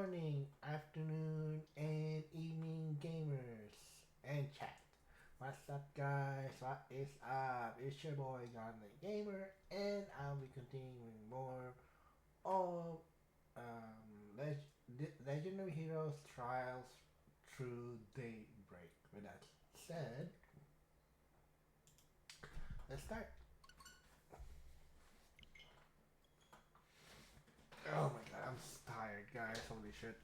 morning, afternoon, and evening gamers and chat. What's up, guys? What is up? It's your boy, Gone the Gamer, and I'll be continuing more of Legendary Heroes Trials through Daybreak. With that said, let's start. Oh my god, I'm tired, guys. Holy shit.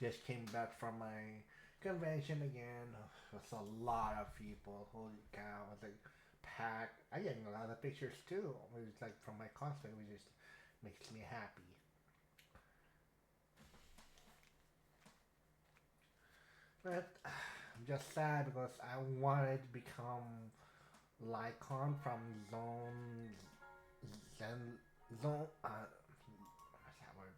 Just came back from my convention again. It's a lot of people. Holy cow! It's like packed. I get a lot of pictures too. It's like from my cosplay, which just makes me happy. But I'm just sad because I wanted to become Lycon from Zen Zone. What's that word?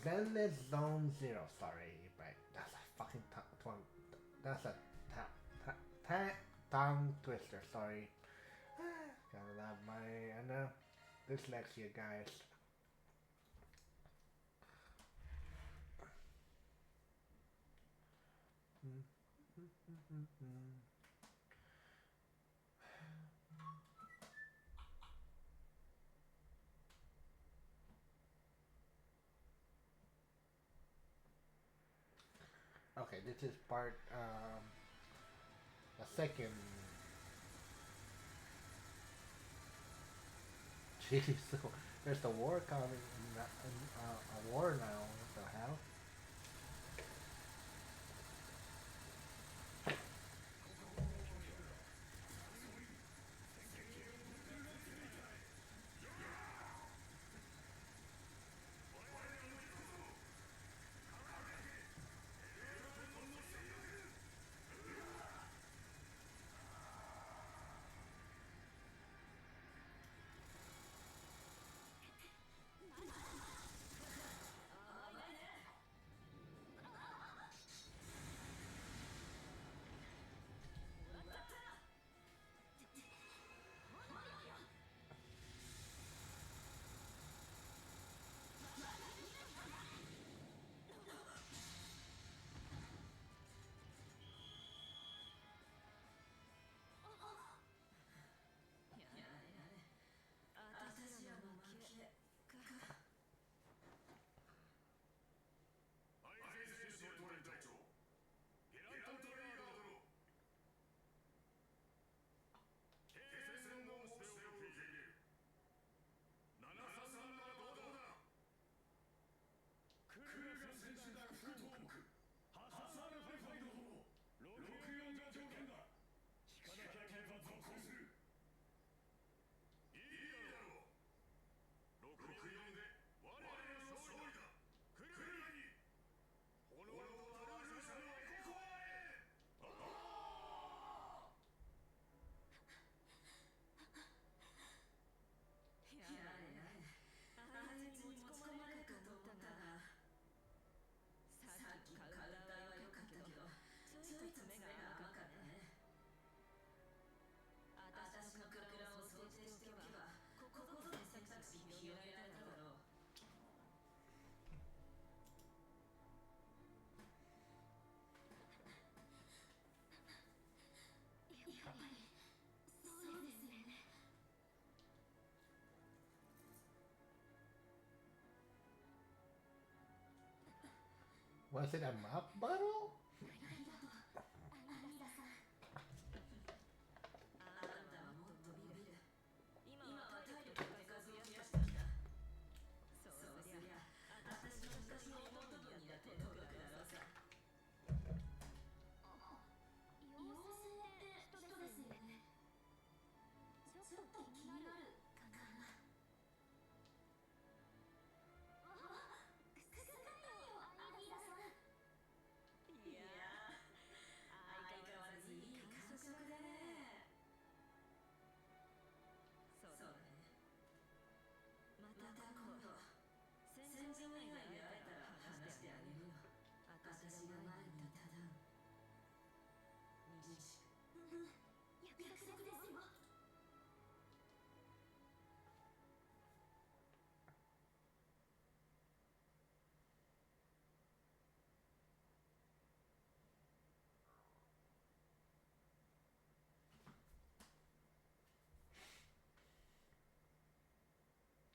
Zenless Zone Zero. Sorry, but that's a fucking that's a tongue twister. Sorry. Gotta love my dyslexia, guys. Okay, this is part the second. Jeez, so there's the war coming. A war now. What the hell? Was it a map battle?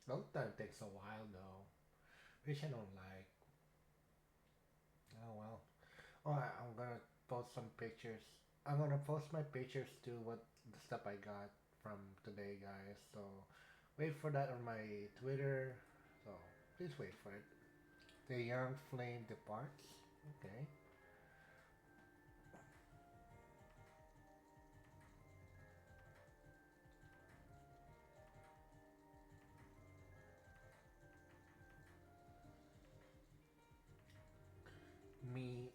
Load time takes a while though, which I don't like. Oh well. I'm gonna post some pictures. I'm gonna post my pictures too. What the stuff I got from today, guys. So wait for that on my Twitter. So please wait for it. The young flame departs. Okay. Me,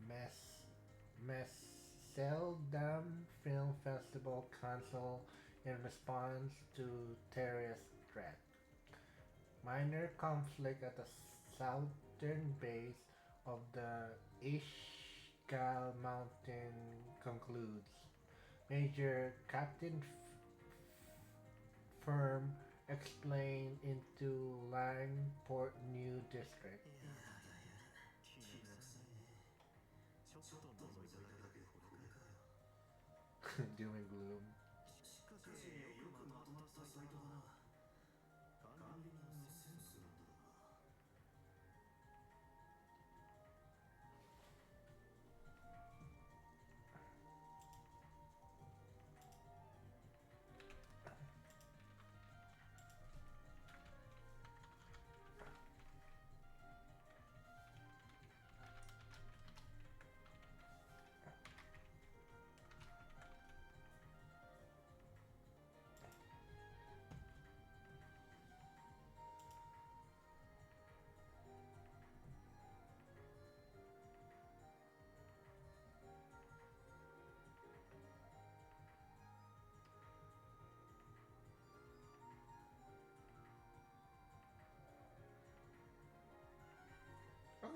Mess, Messeldam Film Festival cancelled in response to terrorist threat. Minor conflict at the southern base of the Ishgal Mountain concludes. Major Captain Firm explained into Langport New District. Doom and gloom.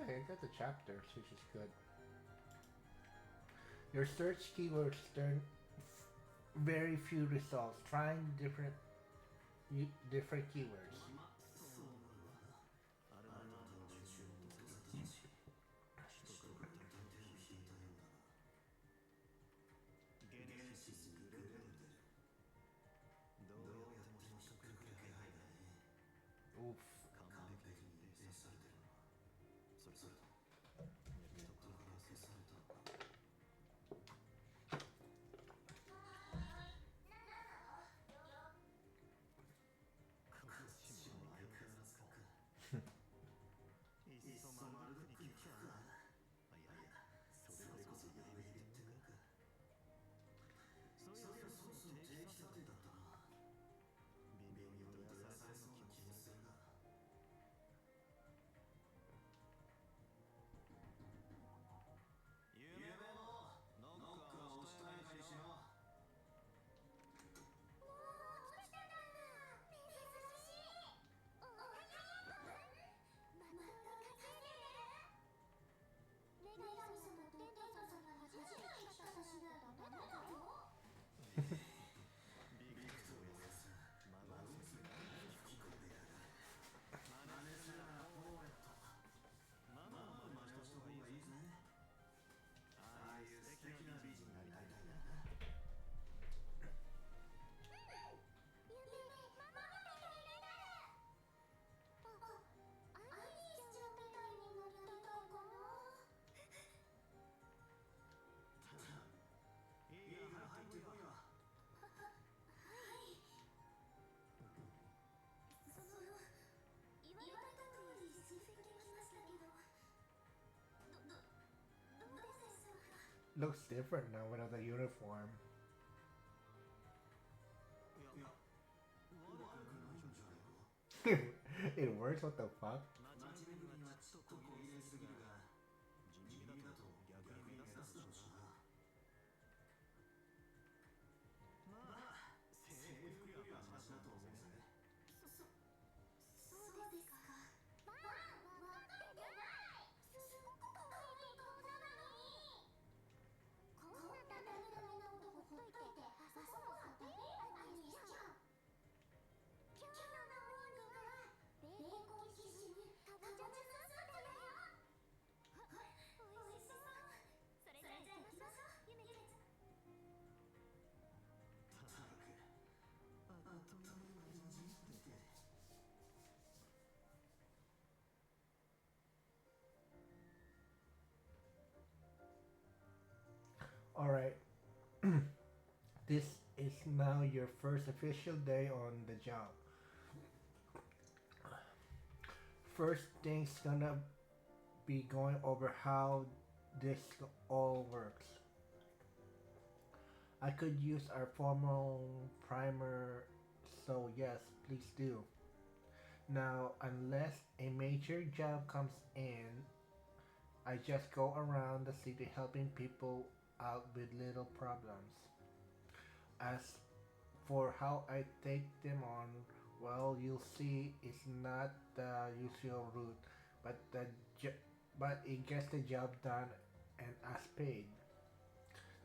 Okay, I got the chapters, which is good. Your search keywords turn very few results. Trying different keywords. Oof. Looks different now without the uniform. It works, what the fuck? Alright, this is now your first official day on the job. First thing's gonna be going over how this all works. I could use our formal primer, so yes, please do. Now, unless a major job comes in, I just go around the city helping people out with little problems. As for how I take them on, well, you'll see it's not the usual route, but but it gets the job done and as paid.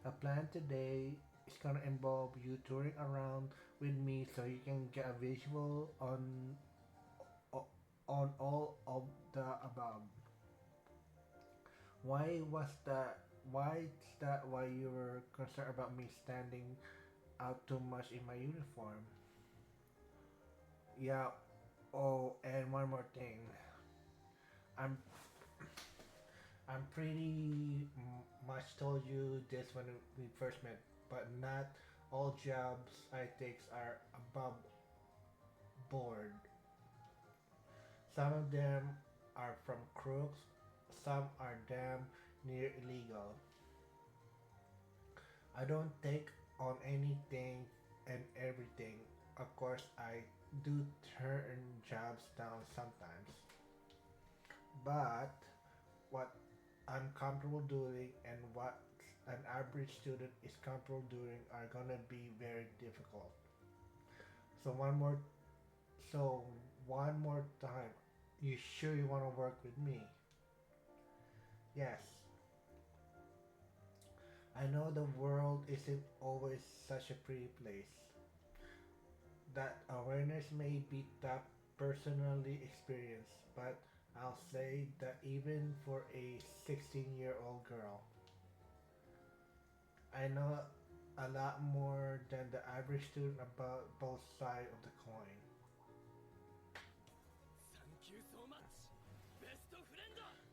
The plan today is gonna involve you touring around with me so you can get a visual on all of the above. Why was that? Why is that? Why you were concerned about me standing out too much in my uniform? Yeah. Oh, and one more thing. I'm I'm pretty much told you this when we first met, but not all jobs I take are above board. Some of them are from crooks, some are damn near illegal. I don't take on anything and everything. Of course, I do turn jobs down sometimes, but what I'm comfortable doing and what an average student is comfortable doing are gonna be very difficult. So so one more time. You sure you wanna work with me? Yes. I know the world isn't always such a pretty place. That awareness may be tough personally experienced, but I'll say that even for a 16-year-old girl, I know a lot more than the average student about both sides of the coin.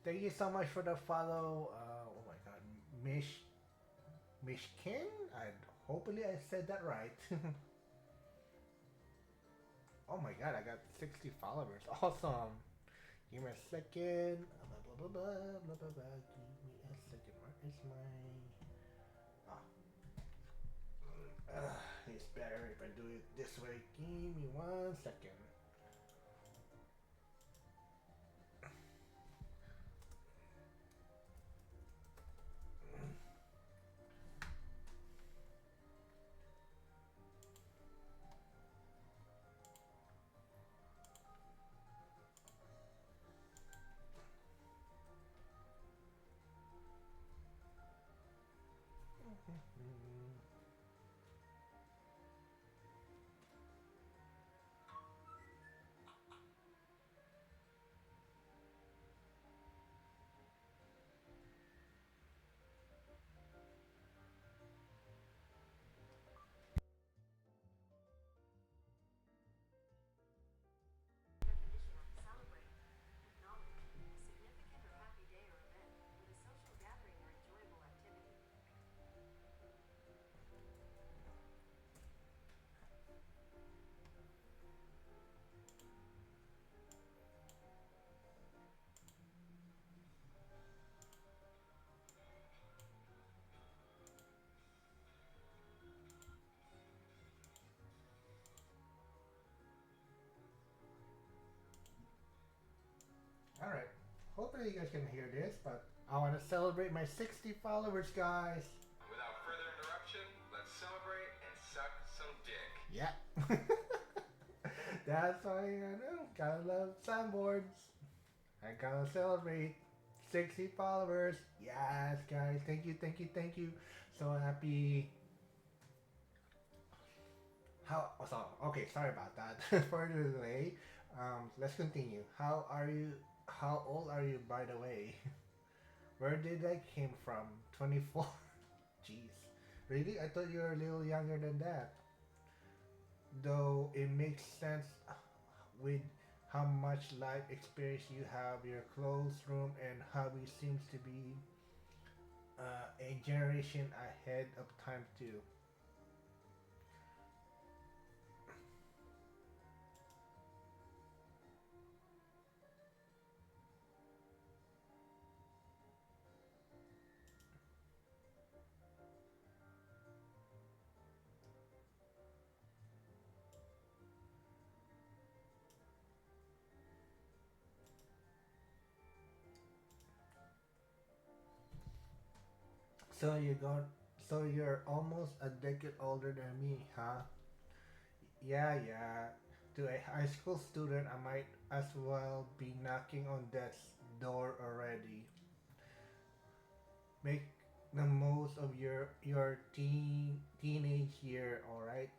Thank you so much for the follow. Oh my god, Mishkin. I hopefully I said that right. Oh my god, I got 60 followers. Awesome. Give me a second. Blah blah blah blah blah blah. blah. Give me a second. Where is my? Ah, it's better if I do it this way. Give me 1 second. Alright. Hopefully you guys can hear this, but I want to celebrate my 60 followers, guys. Without further interruption, let's celebrate and suck some dick. Yeah. That's why I know. Gotta love soundboards. I gotta celebrate 60 followers. Yes, guys. Thank you, thank you, thank you. So happy. How? Oh, so, okay, sorry about that. For the delay. Let's continue. How are you? How old are you, by the way? Where did I came from? 24. Jeez. Really? I thought you were a little younger than that. Though it makes sense with how much life experience you have, your clothes, room, and hobby seems to be a generation ahead of time too. So you got so you're almost a decade older than me, huh? Yeah, yeah. To a high school student, I might as well be knocking on death's door already. Make the most of your teenage year, all right?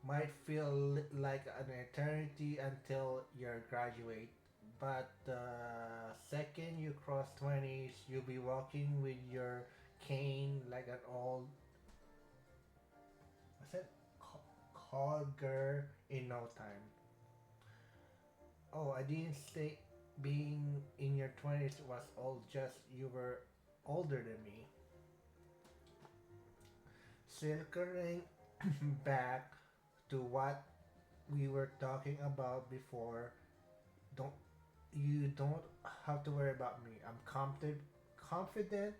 Might feel like an eternity until you graduate, but the second you cross 20s, you'll be walking with your cane like an old, what's it, cogger in no time. Oh, I didn't say being in your 20s was old, just you were older than me. Circling back to what we were talking about before, don't you don't have to worry about me. I'm confident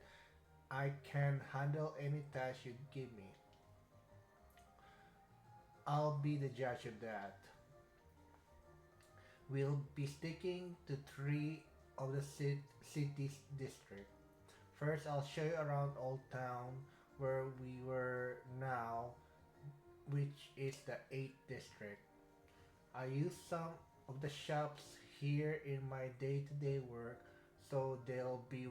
I can handle any task you give me. I'll be the judge of that. We'll be sticking to three of the city's district. First, I'll show you around Old Town where we were now, which is the 8th district. I use some of the shops here in my day-to-day work, so they'll be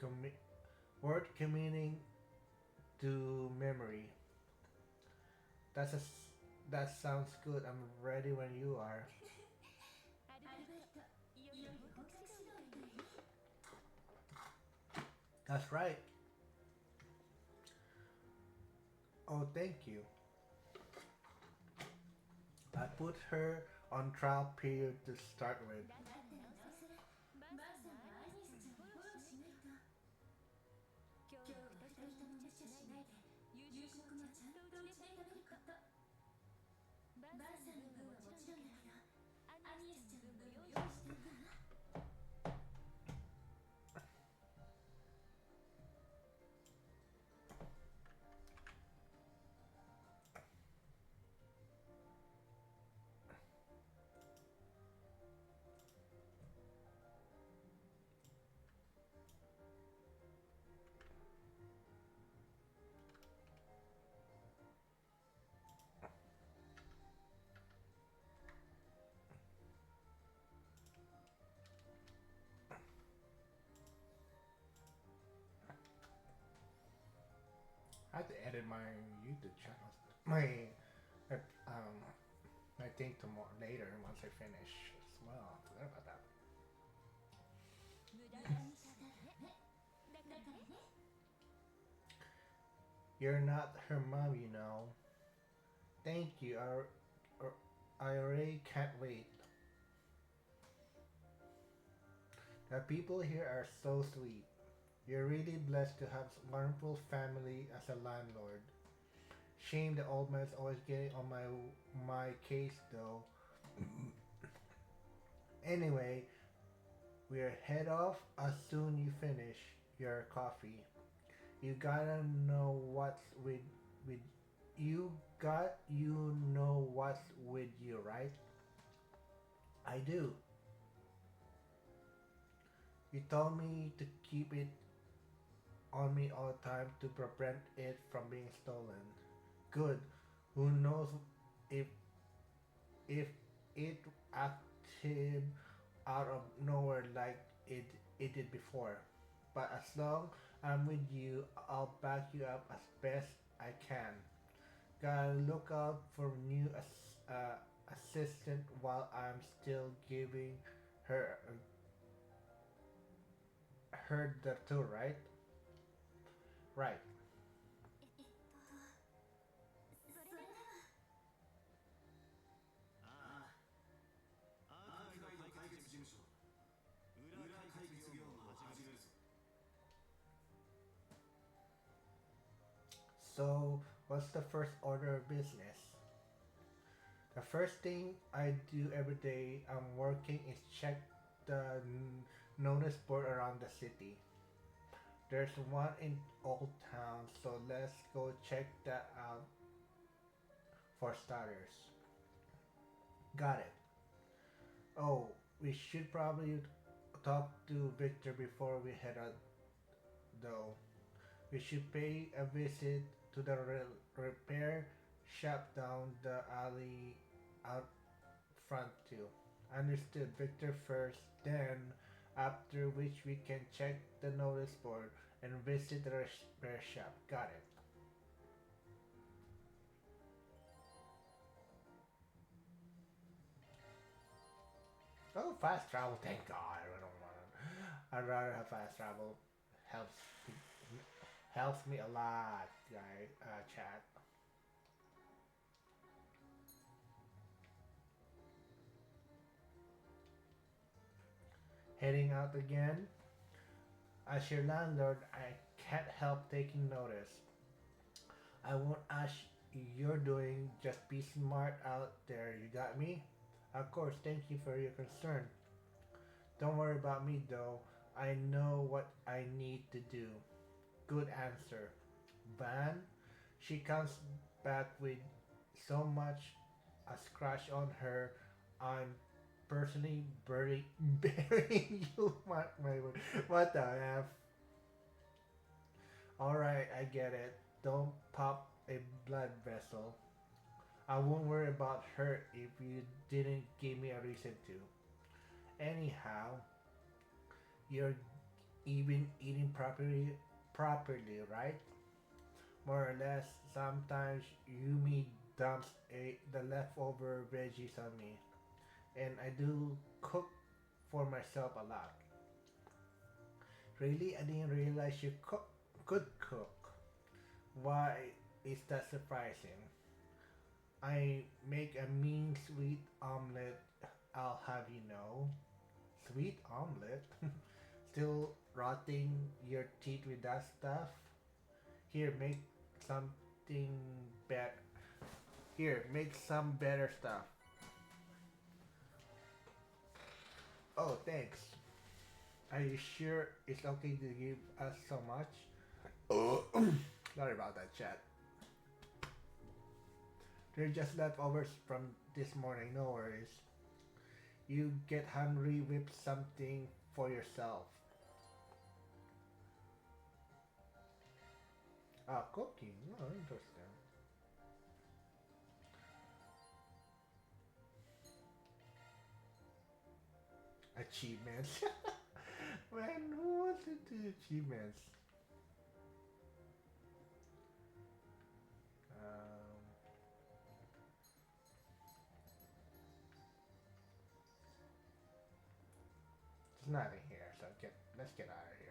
commi- worth committing to memory. That's a s- that sounds good. I'm ready when you are. アルバイトいよいよ本格始動よね。That's right. Oh, thank you. I put her on trial period to start with. だってばアニエスちゃんにフォローしないと夕食もちゃんと食べたりとか。バーさんの分はもちろんだけど、アニエスちゃんの分も用意してるから。I have to edit my YouTube channel, my uh, um, my thing tomorrow later once I finish as well. Forgot about that. 無駄にしちゃダメ。だからね。You're not her mom, you know. Thank you. I already can't wait. The people here are so sweet. You're really blessed to have a wonderful family as a landlord. Shame the old man's always getting on my case though. Anyway, we'll head off as soon you finish your coffee. You gotta know what's with you got you know what's with you, right? I do. You told me to keep it on me all the time to prevent it from being stolen. Good. Who knows if if it acted out of nowhere like it did before. But as long I'm with you, I'll back you up as best I can. Gotta look out for new assistant while I'm still giving her her the tour, right? Right. それでは。So, what's the first order of business? The first thing I do every day I'm working is check the notice board around the city. There's one in Old Town, so let's go check that out for starters. Got it. Oh, we should probably talk to Victor before we head out, though. We should pay a visit to the repair shop down the alley out front too. Understood. Victor first, then after which we can check the notice board and visit the repair shop. Got it. Oh, fast travel. Thank God. I don't want to. I'd rather have fast travel. Helps helps me a lot, guys. Chat. Heading out again. As your landlord, I can't help taking notice. I won't ask you're doing. Just be smart out there. You got me? Of course. Thank you for your concern. Don't worry about me though. I know what I need to do. Good answer. Van, she comes back with so much a scratch on her. I'm personally burying you. My word. What the F? Alright, I get it. Don't pop a blood vessel. I won't worry about her if you didn't give me a reason to. Anyhow, you're even eating properly, right? More or less. Sometimes Yumi dumps the leftover veggies on me, and I do cook for myself a lot. Really, I didn't realize you could cook. Why is that surprising? I make a mean sweet omelet. I'll have you know. Sweet omelet? Still rotting your teeth with that stuff? Here, make something better. Here, make some better stuff. Oh, thanks. Are you sure it's okay to give us so much? Oh, sorry about that, chat. They're just leftovers from this morning, no worries. You get hungry, whip something for yourself. Ah, cooking. Oh, interesting. Achievements. Man, who wants to do achievements? Um, there's nothing here, so let's get out of here.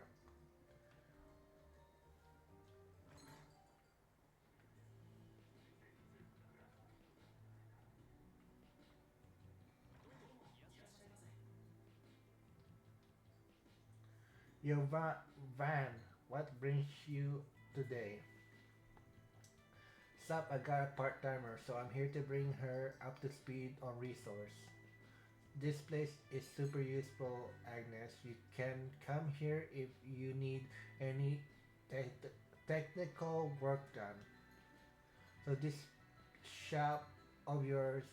Yo, Van, what brings you today? Sup, I got a part timer, so I'm here to bring her up to speed on resource. This place is super useful, Agnes. You can come here if you need any te- technical work done. So shop of yours,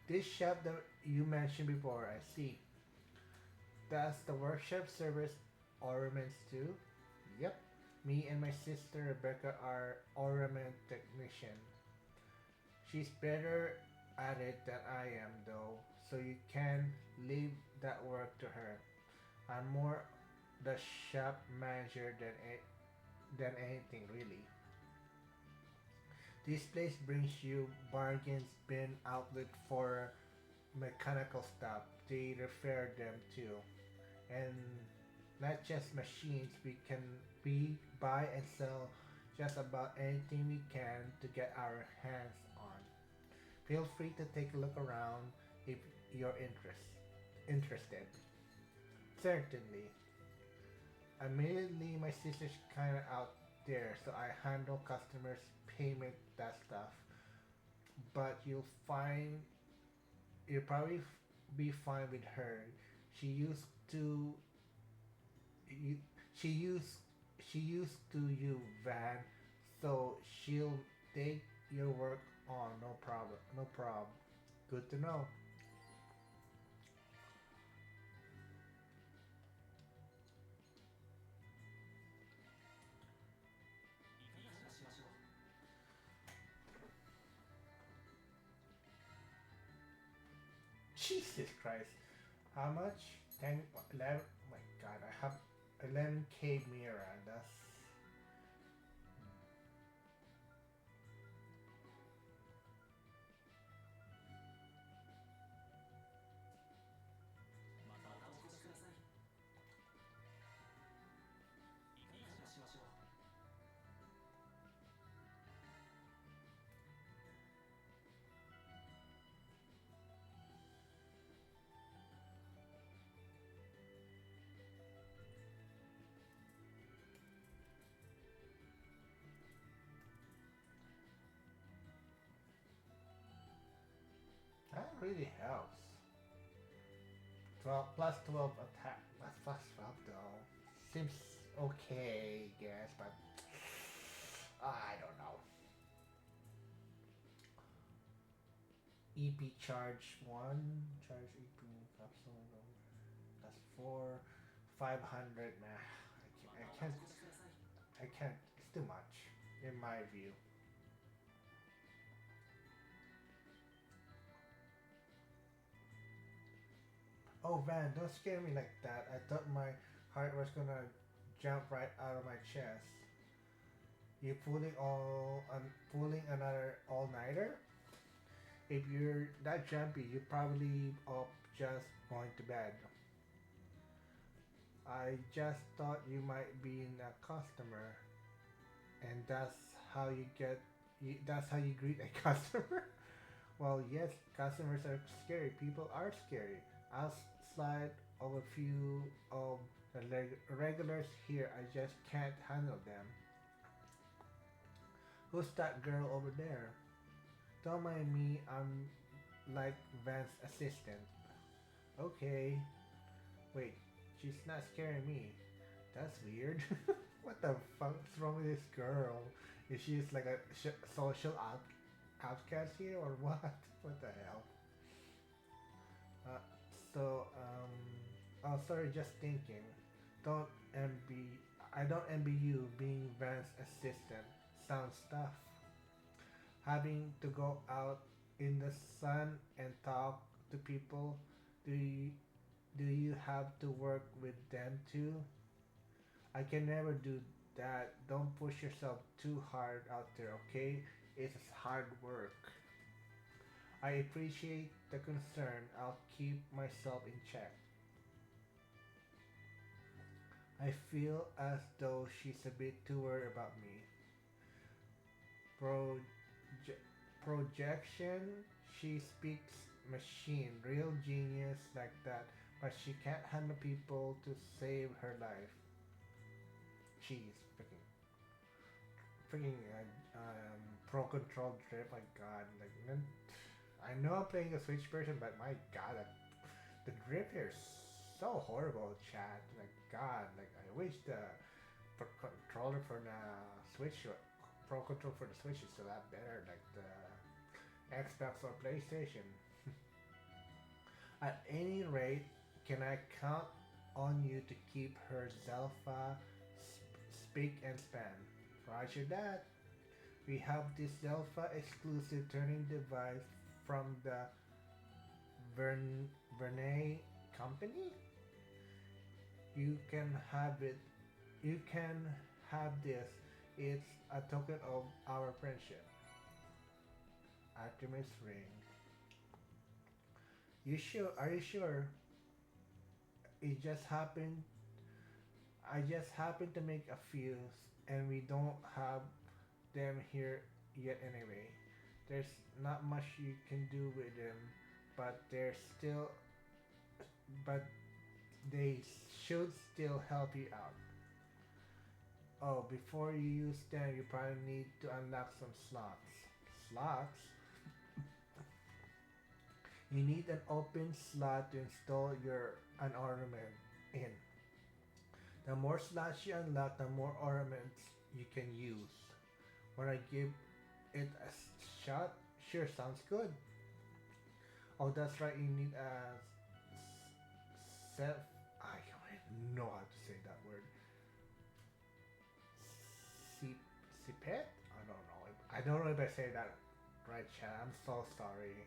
this shop that you mentioned before, I see. Does the workshop service ornaments too? Yep. Me and my sister Rebecca are ornament technician. She's better at it than I am though, so you can leave that work to her. I'm more the shop manager than anything really. This place brings you bargains bin outlet for mechanical stuff. They repair them too. And not just machines, we buy and sell just about anything we can to get our hands on. Feel free to take a look around if you're interested. Certainly. Admittedly, my sister's kinda there, so I handle customers' payment, that stuff. But you'll probably be fine with her. She used to you, she used she used to you, Van, so she'll take your work on, no problem, no problem. Good to know. Jesus Christ. How much? 10, 11. Oh my god, I have 11K Mira. That's. That really helps. 12 plus 12 attack. That's plus 12 though. Seems okay, guess, but I don't know. EP charge 1. Charge EP capsule. That's 4. 500. Nah, I can't. It's too much, in my view. Oh, Van, don't scare me like that. I thought my heart was gonna jump right out of my chest. You pulling another all nighter? If you're that jumpy, you're probably up just going to bed. I just thought you might be in a customer, and how you get. That's how you greet a customer. Well, yes, customers are scary. People are scary. I'll slide of a few of the regulars here. I just can't handle them. Who's that girl over there? Don't mind me. I'm like Van's assistant. Okay. Wait, she's not scaring me. That's weird. What the fuck's wrong with this girl? Is she just like a social outcast here or what? What the hell? Uh, oh, sorry, just thinking. Don't envy. I don't envy you being Van's assistant. Sounds tough. Having to go out in the sun and talk to people. Do you do you have to work with them too? I can never do that. Don't push yourself too hard out there, okay? It's hard work. I appreciate the concern. I'll keep myself in check. I feel as though she's a bit too worried about me. Proje- Projection, she speaks machine, real genius like that, but she can't handle people to save her life. Jeez, freaking pro control drip. My God, like I know I'm playing a Switch version, but my God, the drip here is so horrible, chat. Like God, like I wish the controller for the Switch, Pro Control for the Switch is a lot better, like the Xbox or PlayStation. At any rate, can I count on you to keep her Zelfa speak and span? Roger that. We have this Zelfa exclusive turning device from the Vernay company. You can have it. You can have this. It's a token of our friendship. Artemis ring. You sure? Are you sure? It just happened. I just happened to make a few, and we don't have them here yet anyway. There's not much you can do with them, but they're still, but they should still help you out. Oh, before you use them, you probably need to unlock some slots. Slots? You need an open slot to install your an ornament in. The more slots you unlock, the more ornaments you can use. When I give it a shot, sure sounds good. Oh, that's right. You need a self. I don't know how to say that word. Sipet? I don't know. I don't know if I say that right, Chad. I'm so sorry.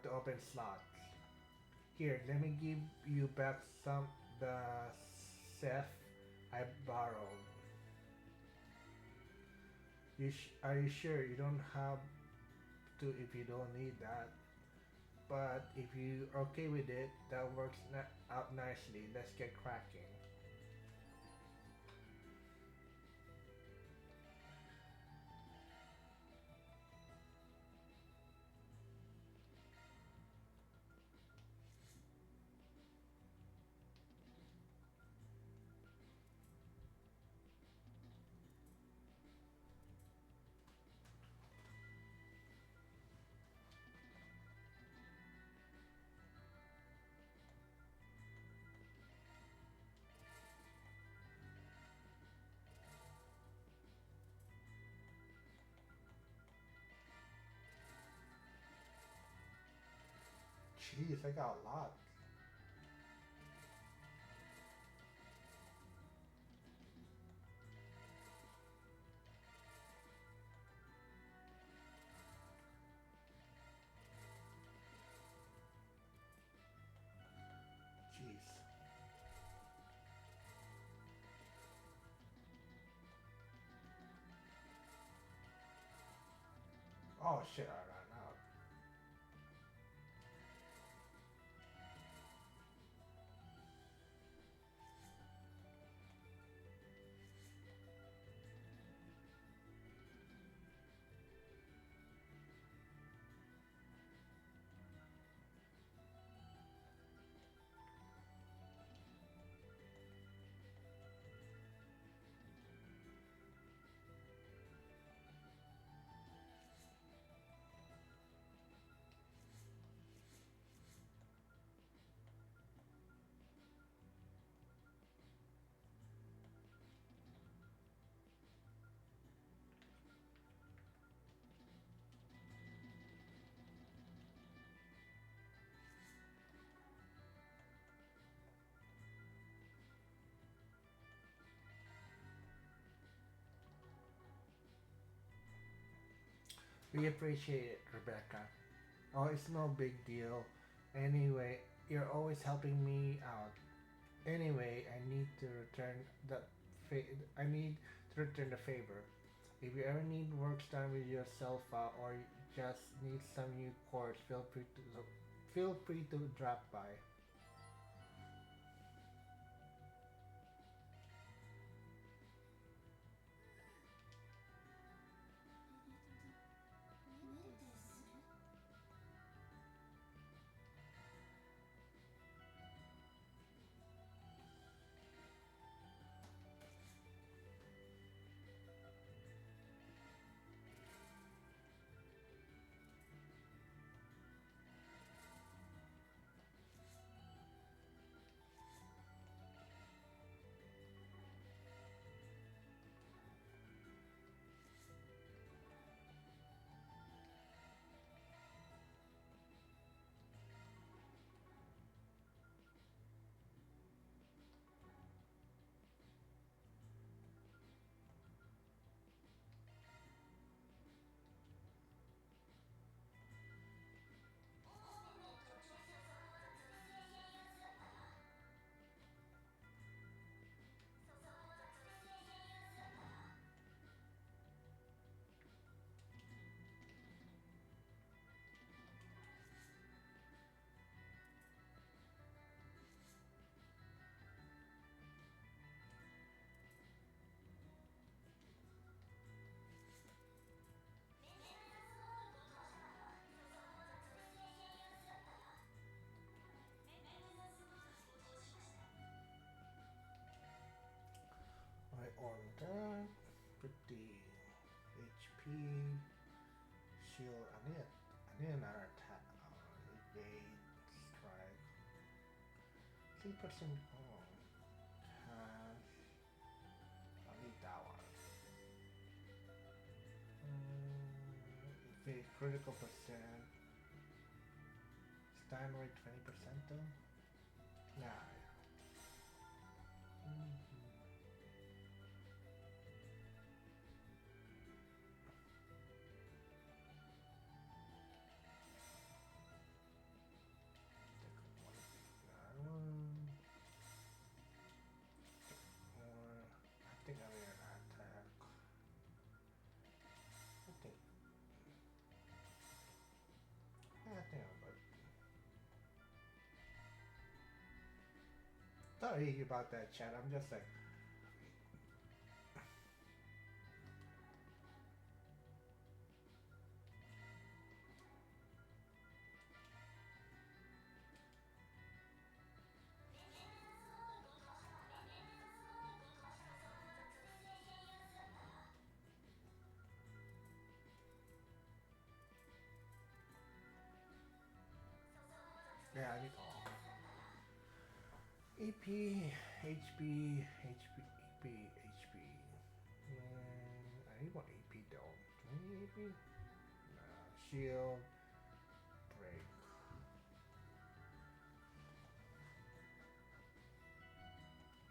To open slots. Here, let me give you back some the Seth I borrowed. Are you sure you don't have to if you don't need that? But if you're okay with it, that works out nicely. Let's get cracking. Jeez, I got a lot. Jeez. Oh shit, I ran out. We appreciate it, Rebecca. Oh, it's no big deal. Anyway, you're always helping me out. Anyway, I need to return the favor. If you ever need work done with your Selfa or you just need some new chords, feel free to drop by. shield. I need another attack. Evade, strike. 3%. Oh, cast. I need that one. Evade critical percent. Stand rate 20% though. Nah. That one. Or I think I need an attack. I think. Yeah, I think I'm good. Sorry about that, chat. I'm just like. Yeah, I need all. EP, HP, HP, EP, HP. I need one AP though. Do I need AP? Nah, shield, break.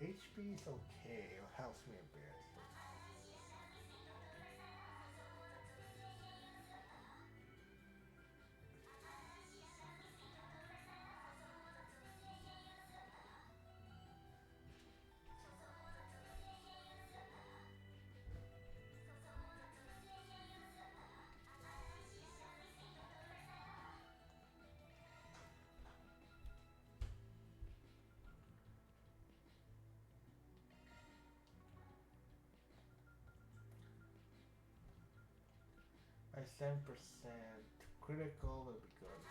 HP is okay. It helps me a bit. By 7%, critical will be good.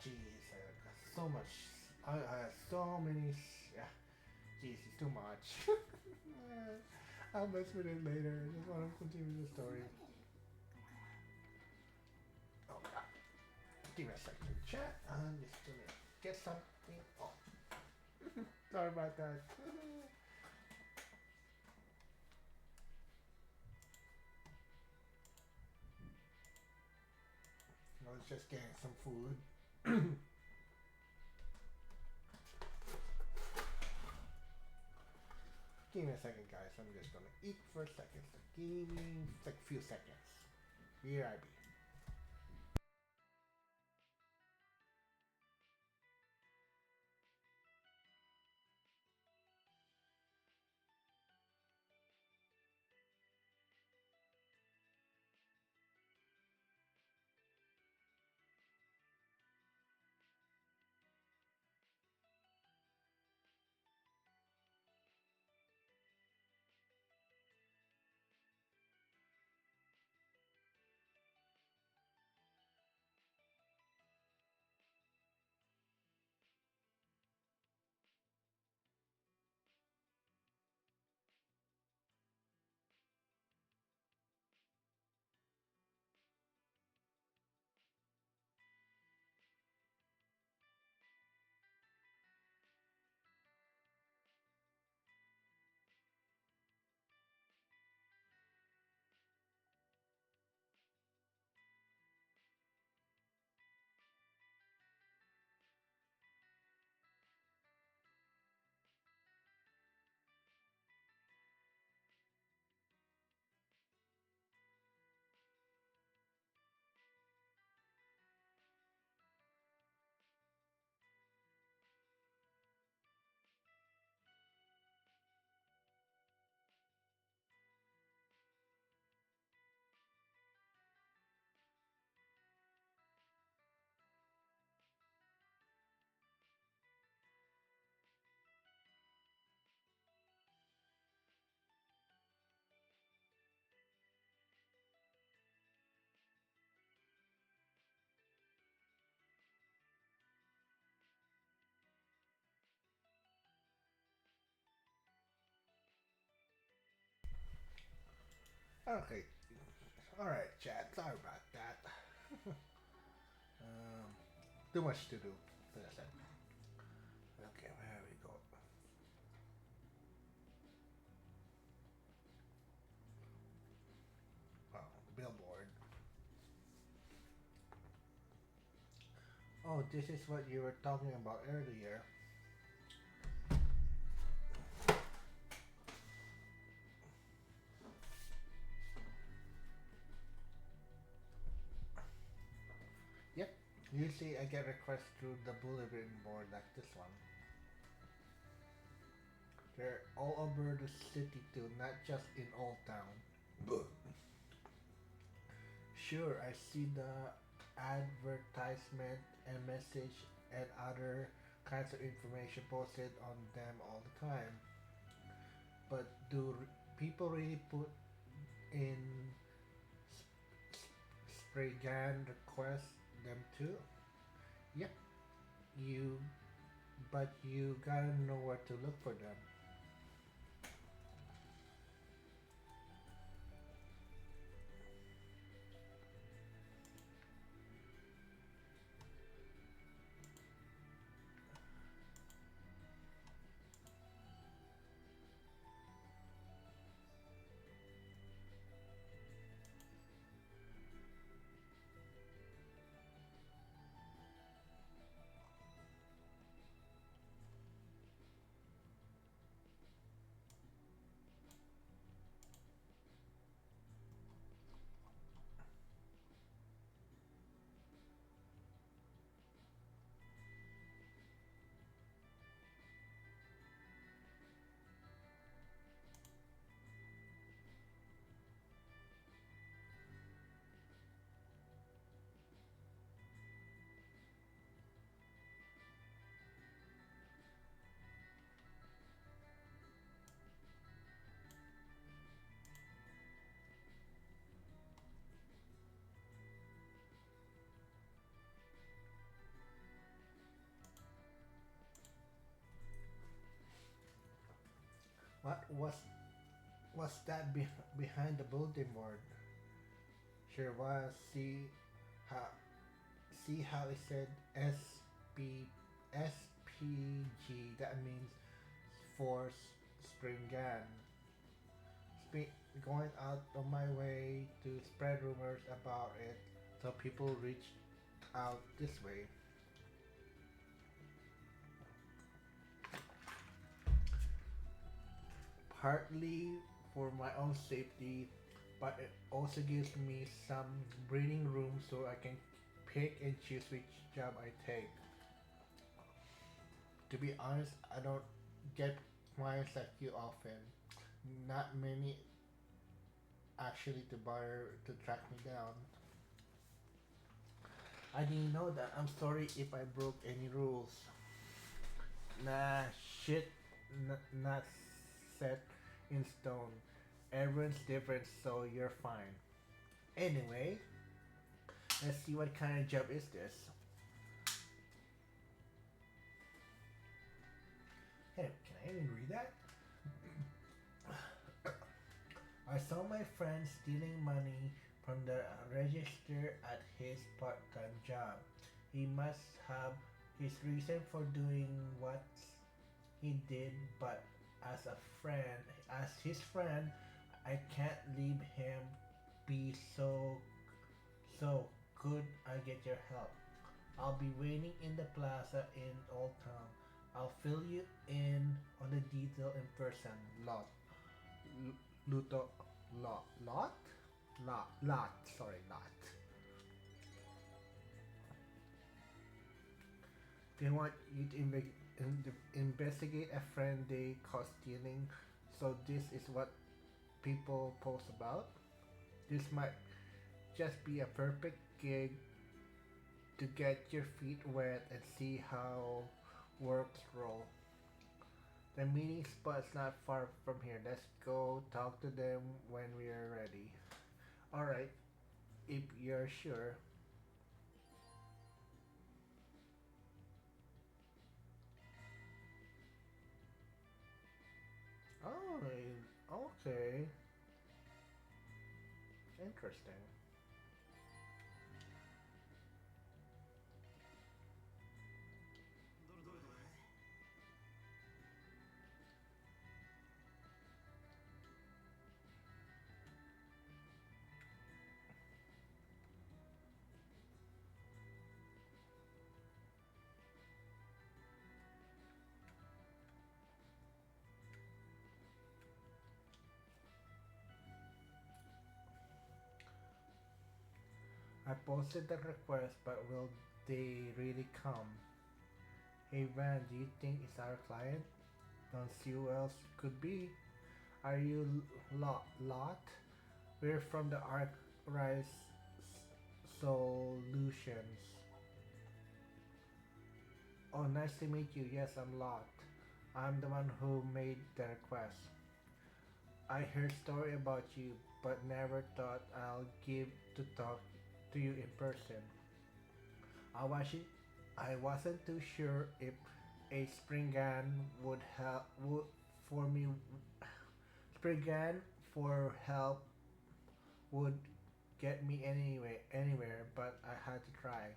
Jeez, I got so much. I have so many. Yeah, jeez, it's too much. I'll mess with it later. I just want to continue the story. Oh god. Give me a second. Chat. I'm just gonna get something. Oh. Sorry about that. I was just getting some food. Give me a second, guys. I'm just gonna eat for a second. So give me like a few seconds. Here I be. Okay. Alright, chat. Sorry about that. um, too much to do. Like I said. Okay, where we go? Oh, billboard. Oh, this is what you were talking about earlier. Yep. Usually I get requests through the bulletin board like this one. They're all over the city too, not just in Old Town. But sure, I see the advertisement and message and other kinds of information posted on them all the time. But do people really put in spray can request them too? Yep, you, but you gotta know where to look for them. What's that behind the bulletin board? Sure was. How how it said SP SPG. That means for spring gun. Spe- Going out of my way to spread rumors about it, so people reach out this way. Partly for my own safety, but it also gives me some breathing room so I can pick and choose which job I take. To be honest, I don't get clients like you often. Not many actually to bother to track me down. I didn't know that. I'm sorry if I broke any rules. Nah, shit, not set in stone. Everyone's different, so you're fine. Anyway, let's see what kind of job is this. Hey, can I even read that? I saw my friend stealing money from the register at his part-time job. He must have his reason for doing what he did, but as a friend, as his friend, I can't leave him be. So could I get your help? I'll be waiting in the plaza in Old Town. I'll fill you in on the detail in person. Luto, lot, lot. Sorry, lot. They want you to investigate a friend they caught stealing. So this is what people post about. This might just be a perfect gig to get your feet wet and see how works roll. The meeting spot's not far from here. Let's go talk to them when we are ready. Alright, if you're sure. Oh, okay. Interesting. I posted the request, but will they really come? Hey Van, do you think it's our client? Don't see who else could be. Are you lot? We're from the Arc Rise Solutions. Oh, nice to meet you. Yes, I'm Lot. I'm the one who made the request. I heard story about you, but never thought I'll give to talk to you in person. I was I wasn't too sure if a spring gun would help would for me spring gun for help would get me anywhere, but I had to try.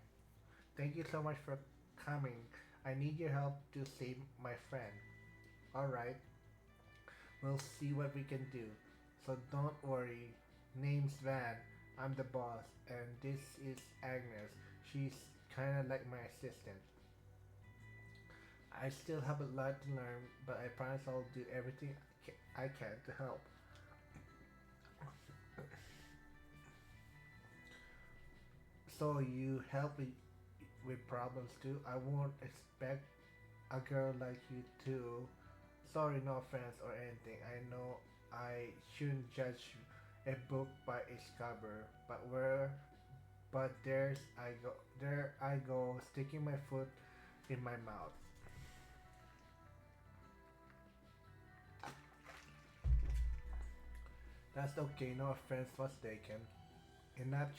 Thank you so much for coming. I need your help to save my friend. Alright, we'll see what we can do. So don't worry. Name's Van. I'm the boss, and this is Agnes. She's kinda like my assistant. I still have a lot to learn, but I promise I'll do everything I can to help. So you help me with problems too? I won't expect a girl like you to. Sorry, no offense or anything. I know I shouldn't judge a book by its cover, but there I go sticking my foot in my mouth. That's okay, no offense was taken. Enough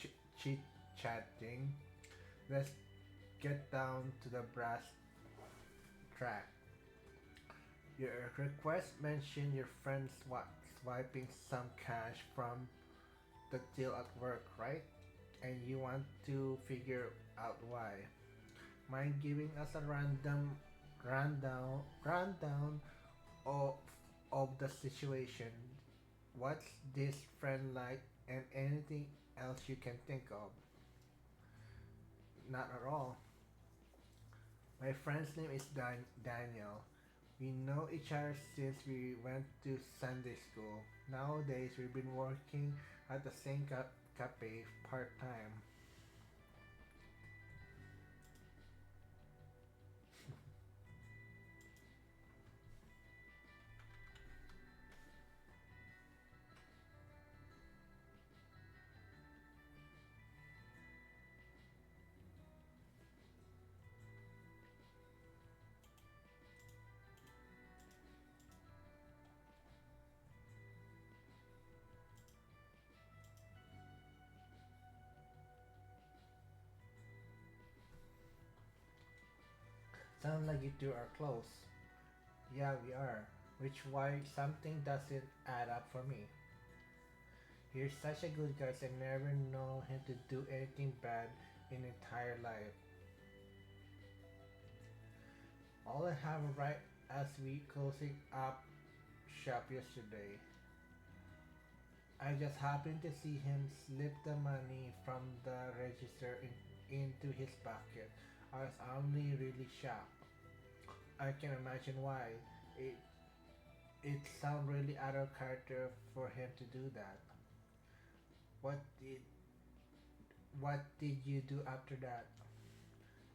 chit chatting. Let's get down to the brass track. Your request mentioned your friend swiping some cash from the till at work, right? And you want to figure out why. Mind giving us a rundown of the situation? What's this friend like, and anything else you can think of? Not at all. My friend's name is Daniel. We know each other since we went to Sunday school. Nowadays, we've been working at the same cafe part time. Sound like you two are close. Yeah, we are. Which why something doesn't add up for me. He's such a good guy. I never know him to do anything bad in entire life. All I have right as we closing up shop yesterday. I just happened to see him slip the money from the register into his pocket. I was only really shocked. I can imagine why. It it sounds really out of character for him to do that. What did what did you do after that?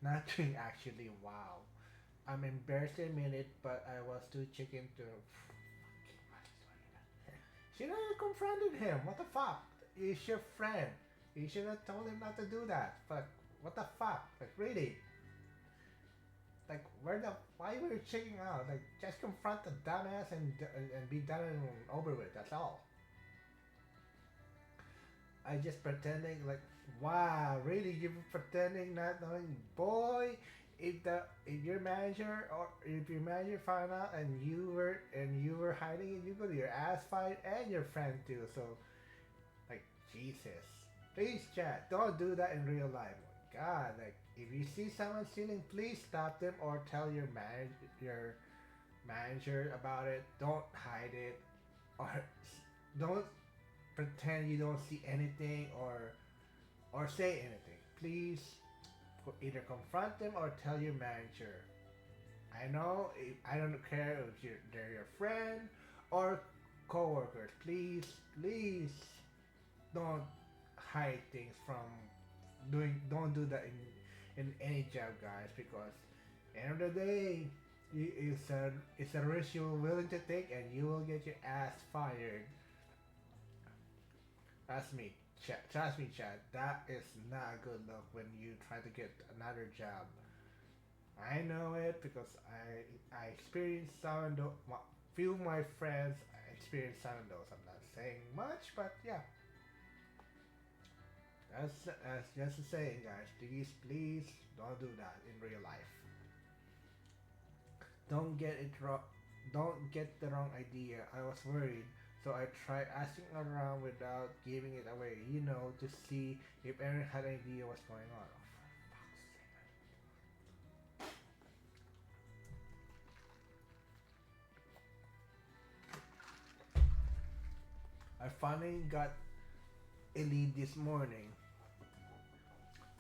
Nothing actually. Wow. I'm embarrassed to admit it, but I was too chicken to. Should have confronted him. What the fuck? He's your friend. You should have told him not to do that. But what the fuck? Like really? Like where the why were you checking out? Like just confront the dumbass and be done and over with. That's all. I just pretending like wow, really you pretending not knowing boy if your manager or if your manager found out and you were hiding it, you go to your ass fight and your friend too. So like Jesus. Please, chat. Don't do that in real life. God, like if you see someone stealing, please stop them or tell your manager about it. Don't hide it or don't pretend you don't see anything or say anything. Please either confront them or tell your manager. I know I don't care if they're your friend or coworkers. Please don't hide things from doing. Don't do that in any job, guys, because end of the day, it's a risk you're willing to take, and you will get your ass fired. That's me. Trust me, Chad. That is not a good look when you try to get another job. I know it because I experienced some of those. Few of my friends experienced some of those. I'm not saying much, but yeah, that's just a saying, guys. Please don't do that in real life. Don't get it wrong. Don't get the wrong idea. I was worried, so I tried asking around without giving it away. To see if Aaron had an idea what's going on. Oh, for fuck's sake. I finally got a lead this morning.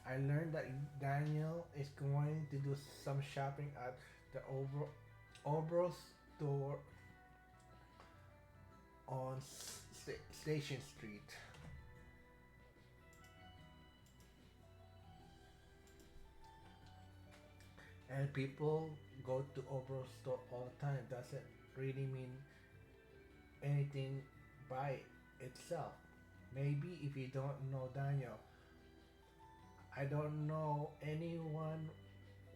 I learned that Daniel is going to do some shopping at the Obro store on Station Street. And people go to Obro store all the time. Doesn't really mean anything by itself. Maybe if you don't know Daniel, I don't know anyone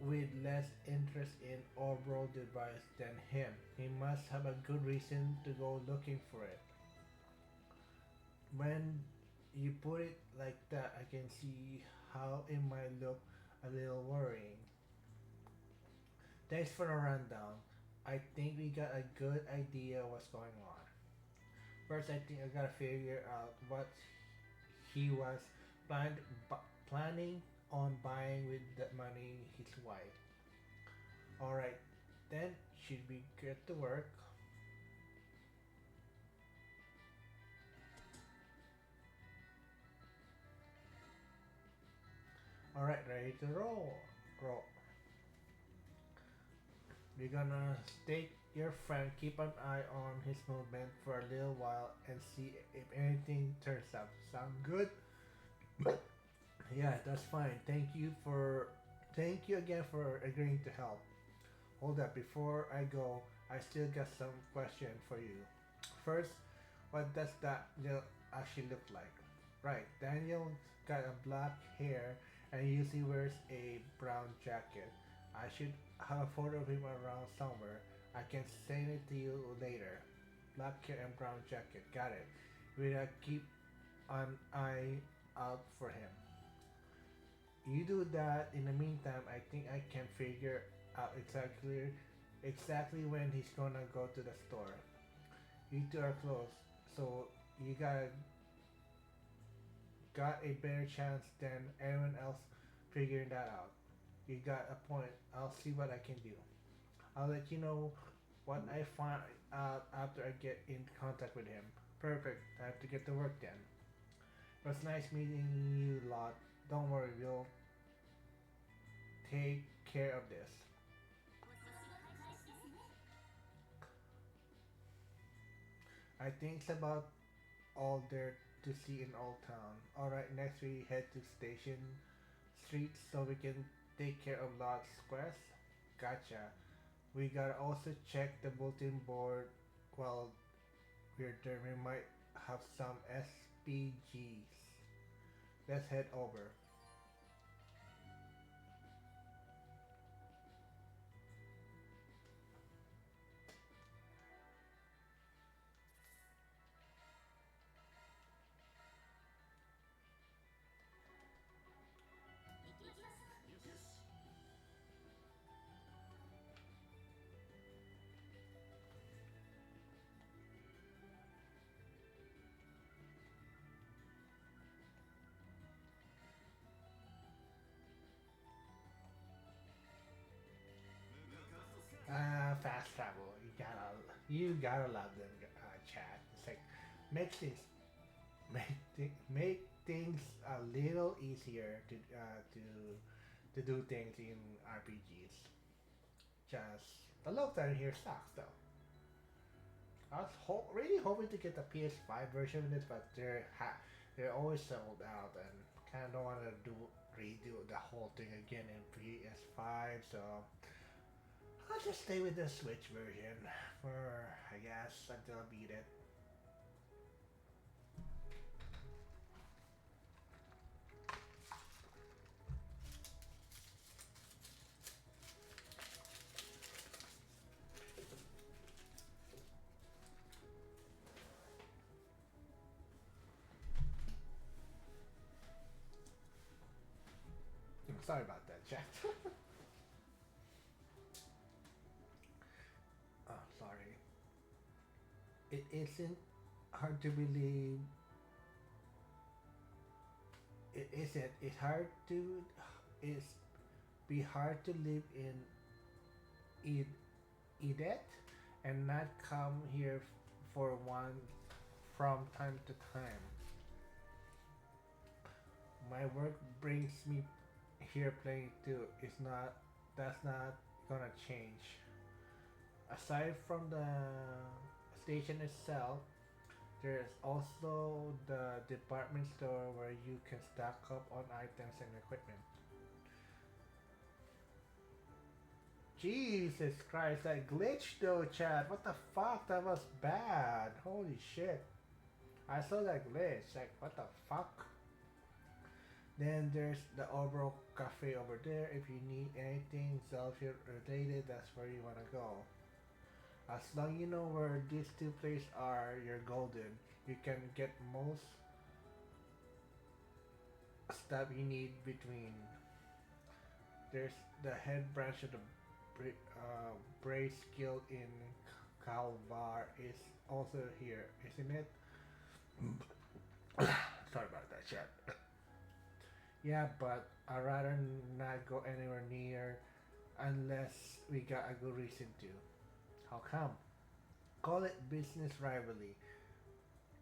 with less interest in Obro device than him. He must have a good reason to go looking for it. When you put it like that, I can see how it might look a little worrying. Thanks for the rundown. I think we got a good idea what's going on. First, I think I gotta figure out what he was planned, planning on buying with the money his wife. Alright, then should we get to work? Alright, ready to roll. Roll. We're gonna stake your friend, keep an eye on his movement for a little while, and see if anything turns up. Sound good? Yeah, that's fine. Thank you again for agreeing to help. Hold up, before I go, I still got some question for you. First, what does that Daniel actually look like? Right, Daniel got a black hair and usually wears a brown jacket. I should have a photo of him around somewhere. I can send it to you later. Black hair and brown jacket, got it. We'll keep an eye out for him. You do that. In the meantime, I think I can figure out exactly when he's gonna go to the store. You two are close, so you got a better chance than anyone else figuring that out. You got a point. I'll see what I can do. I'll let you know what I find out after I get in contact with him. Perfect. I have to get to work then. It was nice meeting you lot. Don't worry, we'll take care of this. I think it's about all there to see in Old Town. Alright, next we head to Station Street so we can take care of Lot's quest. Gotcha. We gotta also check the bulletin board while we're there. We might have some SPGs. Let's head over. You gotta love them, chat. It's like makes things make things a little easier to do things in RPGs. Just the love time here sucks though. I was really hoping to get the PS5 version of this, but they're always sold out, and kind of don't want to redo the whole thing again in PS5. So I'll just stay with the Switch version for I guess until I beat it. Sorry about that, chat. Oh, sorry. It isn't hard to believe. It isn't. It's hard to. It's be hard to live in Edet and not come here for one from time to time. My work brings me here playing too. It's not. That's not gonna change. Aside from the station itself, there's also the department store where you can stock up on items and equipment. Jesus Christ, that glitch though, Chad. What the fuck? That was bad. Holy shit. I saw that glitch. Like, what the fuck? Then there's the overall cafe over there. If you need anything self-care related, that's where you wanna go. As long you know where these two places are, you're golden. You can get most stuff you need between. There's the head branch of the Brace Guild in Kalvar is also here, isn't it? Sorry about that, chat. Yeah, but I'd rather not go anywhere near unless we got a good reason to. How come? Call it business rivalry.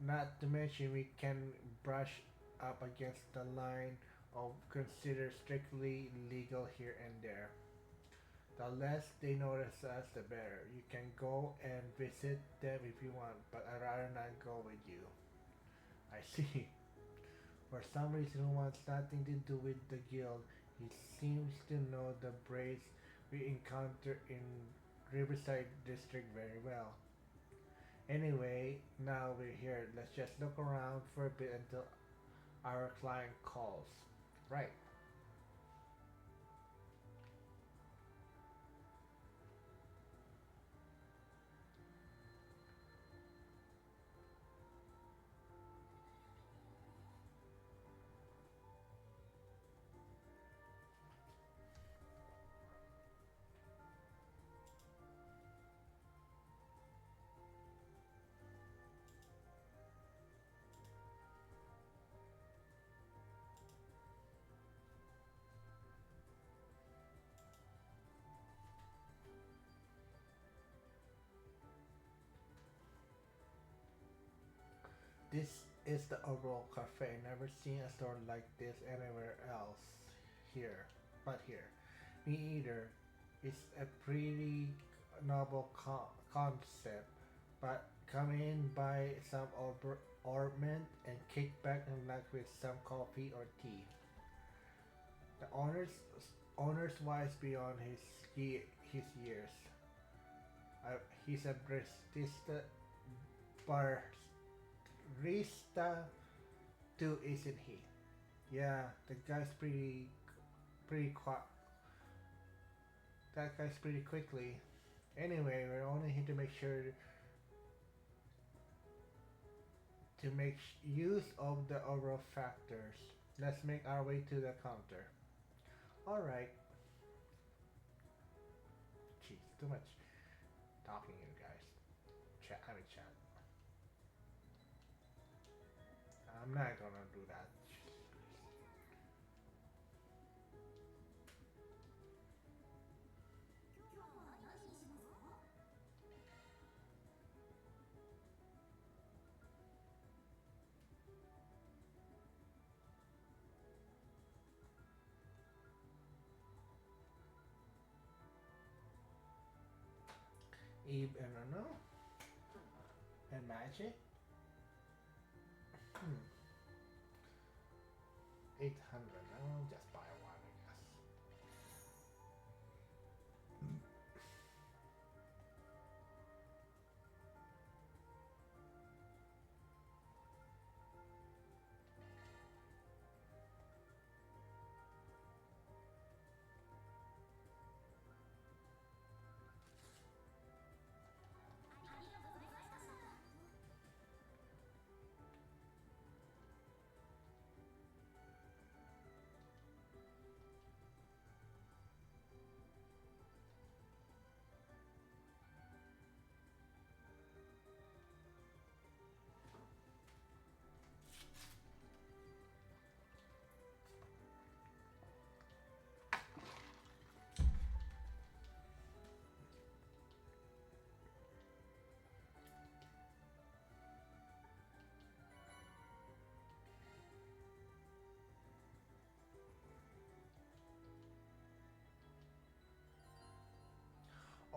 Not to mention we can brush up against the line of consider strictly legal here and there. The less they notice us, the better. You can go and visit them if you want, but I'd rather not go with you. I see. For some reason who wants nothing to do with the guild, he seems to know the braids we encounter in Riverside District very well. Anyway, now we're here. Let's just look around for a bit until our client calls. Right. This is the overall cafe. Never seen a store like this anywhere else. Here, but here. Me either. It's a pretty novel concept, but come in, buy some ornament, and kick back and relax with some coffee or tea. The owner's wise beyond his years. He's a barista too, isn't he? Yeah, the guy's pretty quick. That guy's pretty quickly. Anyway, we're only here to make sure to make use of the overall factors. Let's make our way to the counter. All right. Jeez, too much talking here, guys. Chat, I mean chat. I'm not gonna do that. Eve and Uno and Magic. 800. I'll just buy one, I guess.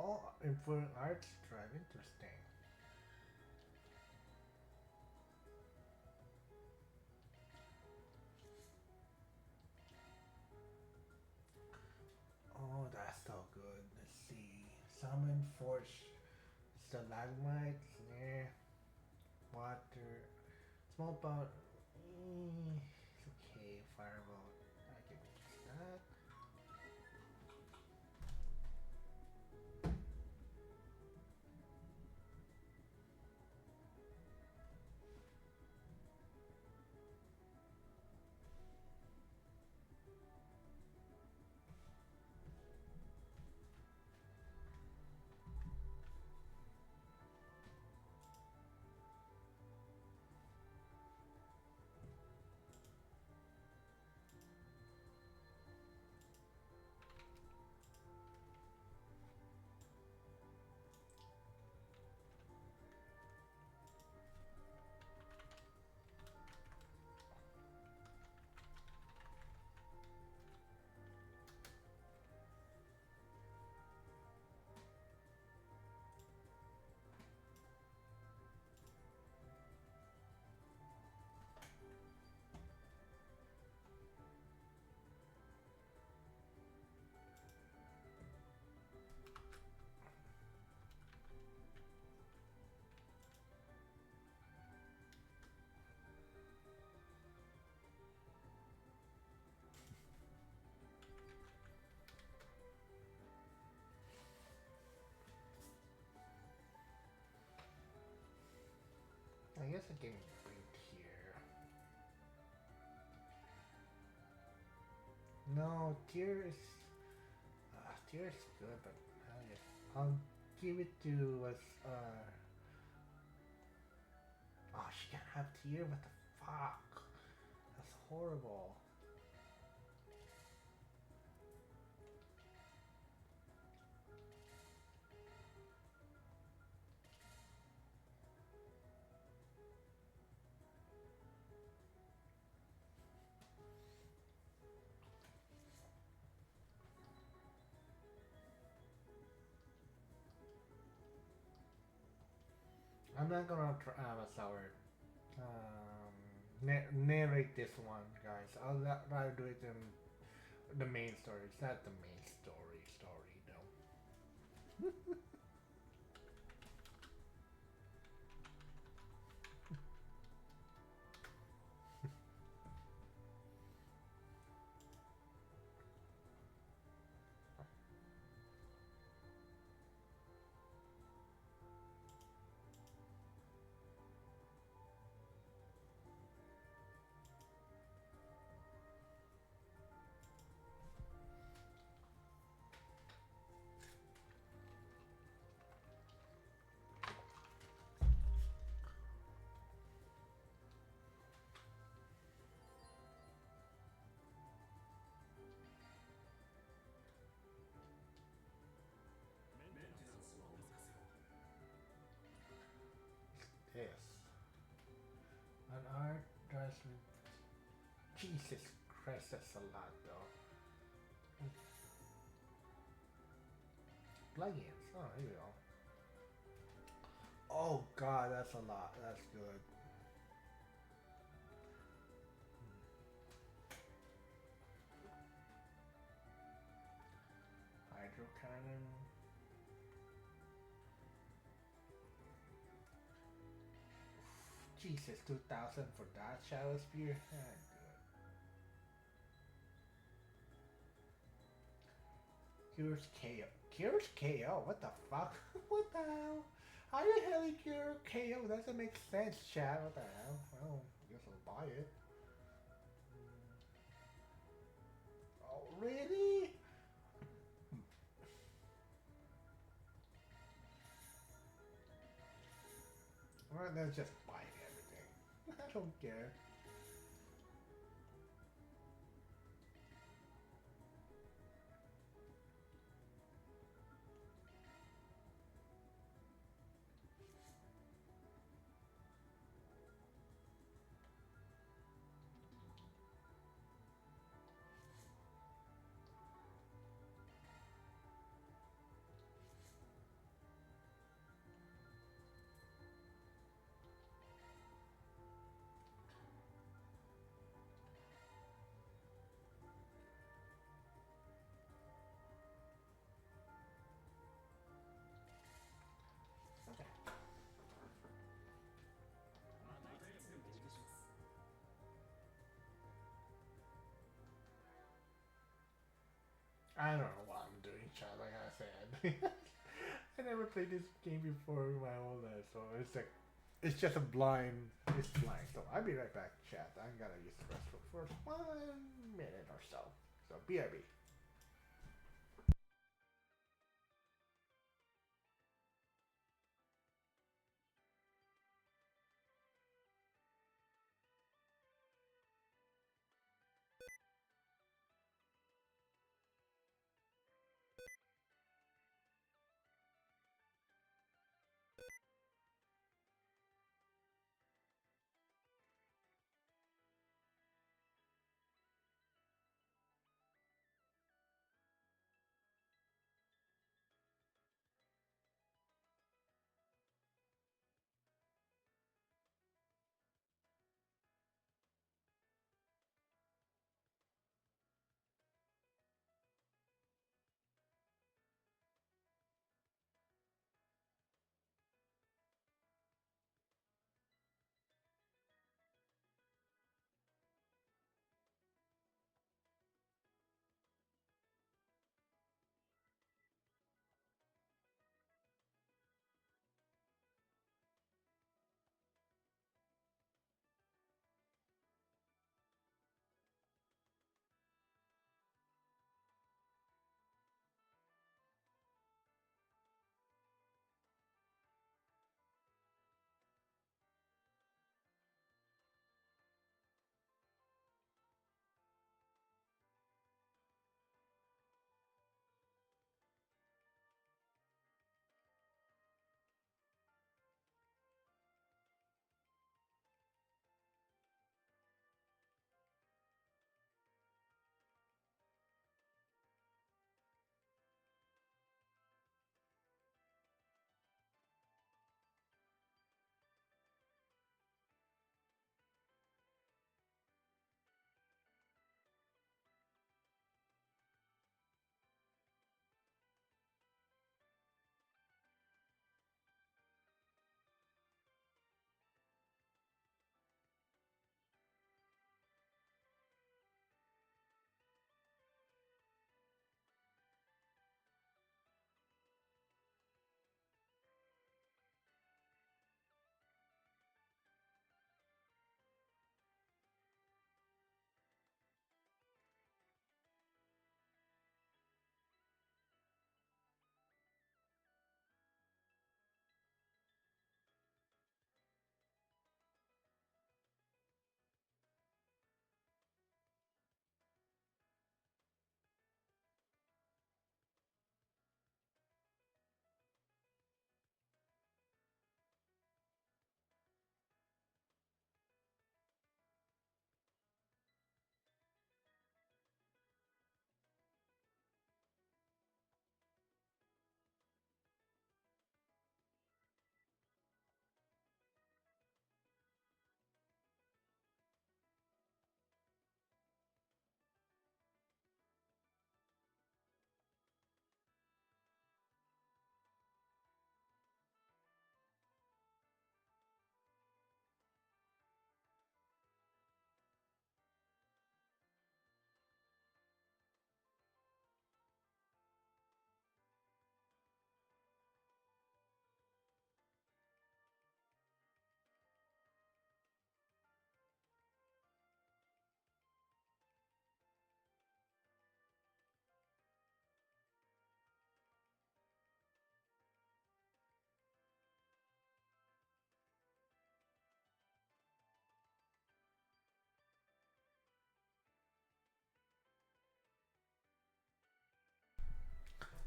Oh, Influent Arts Drive, interesting. Oh, that's so good. Let's see. Summon Force Stalagmites, yeah. Water. Small power. It's okay. Fireball. I can use that. I guess I can bring here. No, tier is good, but I'll give it to what's oh, she can't have tier. What the fuck? That's horrible. I'm not gonna sour narrate this one, guys. I'll rather do it in the main story. It's not the main story though. Yes. An art drives me. Jesus Christ, that's a lot though. Plugins. Oh, here we go. Oh god, that's a lot. That's good. Hydro cannon. Jesus, 2,000 for that shadow spear. Ah, good. Cures KO. Cures KO. What the fuck? What the hell? How the hell you cure KO? Doesn't make sense, Chad. What the hell? Well, I guess I'll buy it. Oh, really? Well, then just buy everything. I don't care. I don't know what I'm doing, Chad. Like I said, I never played this game before in my whole life, so it's like it's just a blind. It's blind. So I'll be right back, chat. I'm gonna use the restroom for 1 minute or so. So BRB.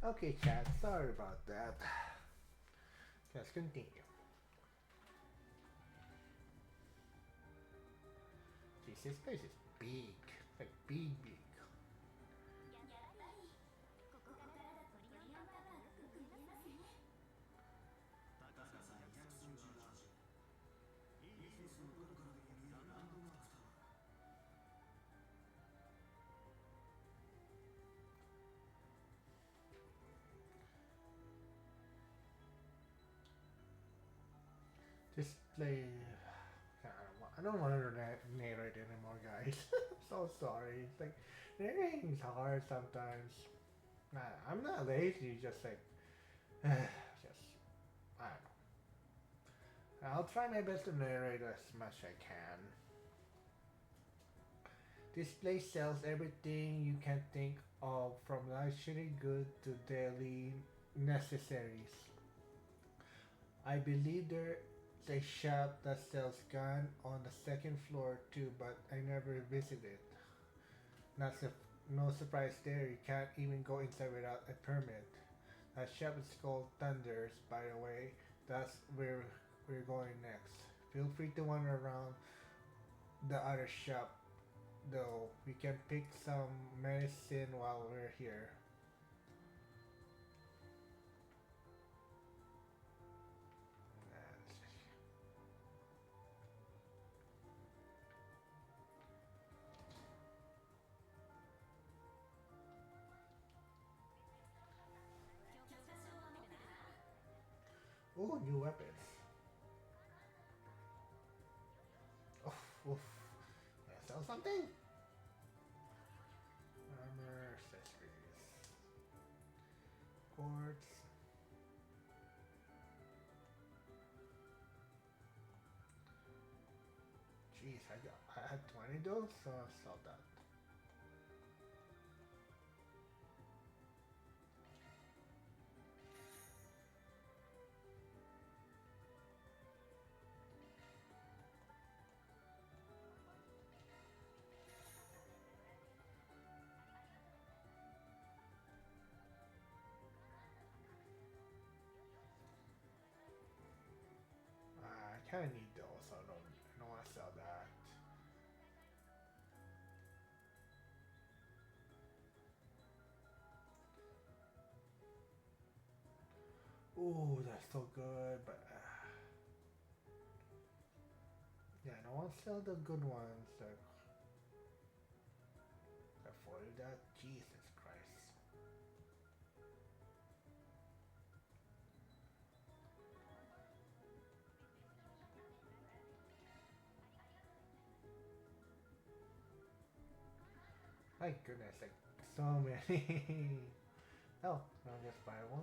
Okay, chat. Sorry about that. Let's continue. Jeez, this place is big. Like big, big. やっぱりここからだと鳥のパワーがよく見えますね。This play. I don't want to narrate anymore, guys. I'm so sorry. It's like narrating is hard sometimes. Nah, I'm not lazy. Just like, just I don't know. I'll try my best to narrate as much as I can. This place sells everything you can think of, from luxury goods to daily necessaries. I believe there's a shop that sells gun on the second floor too, but I never visited. Not su- no surprise there. You can't even go inside without a permit. That shop is called Thunders, by the way. That's where we're going next. Feel free to wander around the other shop, though. We can pick some medicine while we're here. Oh, new weapons. Oof, oof. Yeah, sell something? Armor, accessories, quartz. Jeez, I had 20 those, so I'll sell that. I kind of need those, so I don't want to sell that. Ooh, that's so good, but yeah, I don't want to sell the good ones. Like, afford that? Jesus Christ. My goodness, like so many. Oh, I'll just buy one.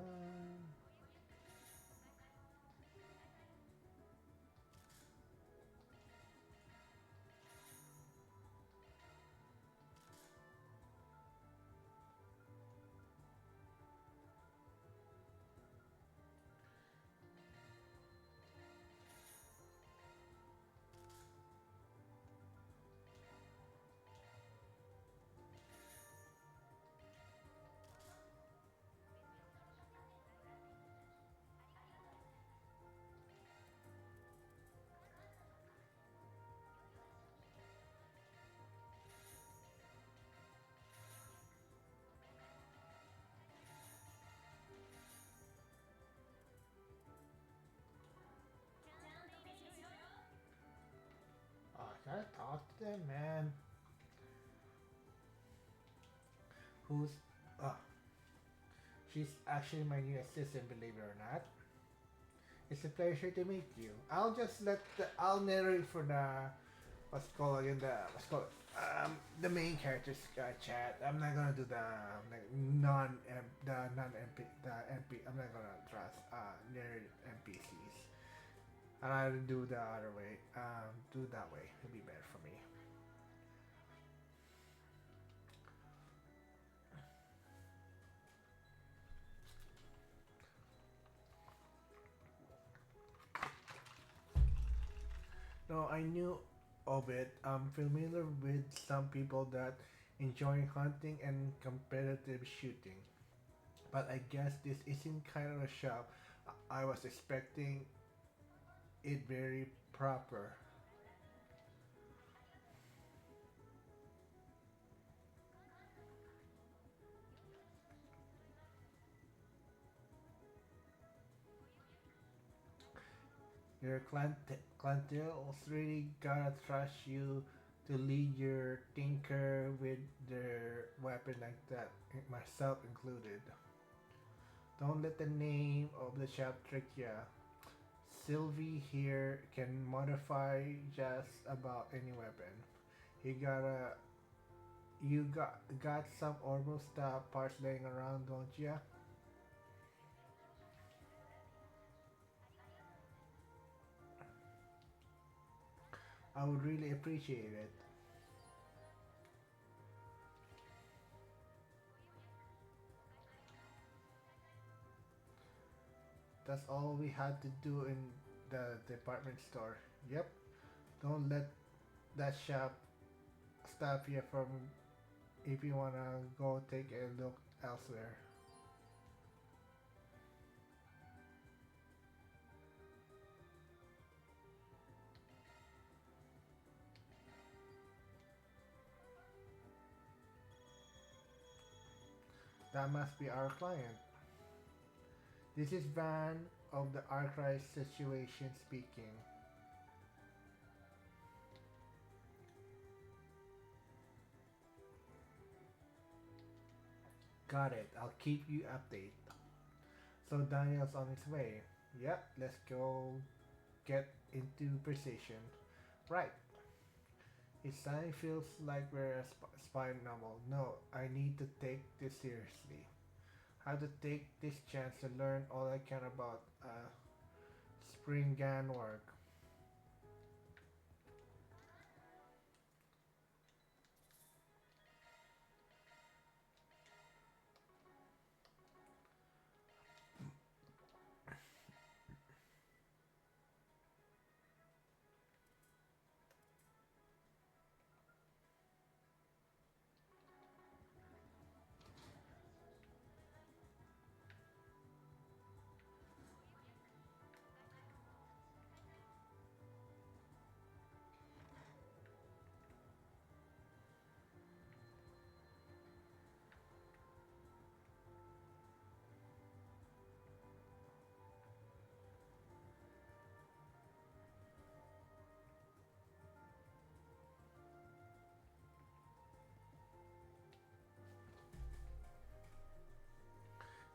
Oh, I gotta talk to them, man. Who's? Oh, she's actually my new assistant, believe it or not. It's a pleasure to meet you. I'll narrate for the what's called again the main characters chat. I'm not gonna do the like non MP the MP. I'm not gonna trust narrate NPCs. And I'll do the other way. Do that way. It'll be better for me. No, I knew of it. I'm familiar with some people that enjoy hunting and competitive shooting. But I guess this isn't kind of a shop. I was expecting it very proper. Your clientele's really gotta trust you to lead your tinker with their weapon like that, myself included. Don't let the name of the shop trick ya. Sylvie here can modify just about any weapon. You gotta, you got some orbital style parts laying around, don't ya? I would really appreciate it. That's all we had to do in the department store. Yep. Don't let that shop stop you from if you wanna go take a look elsewhere. That must be our client. This is Van of the Archive Situation speaking. Got it. I'll keep you updated. So Daniel's on his way. Yep, let's go get into precision. Right. It suddenly feels like we're a spy novel. No, I need to take this seriously. How to take this chance to learn all I can about spring gun work.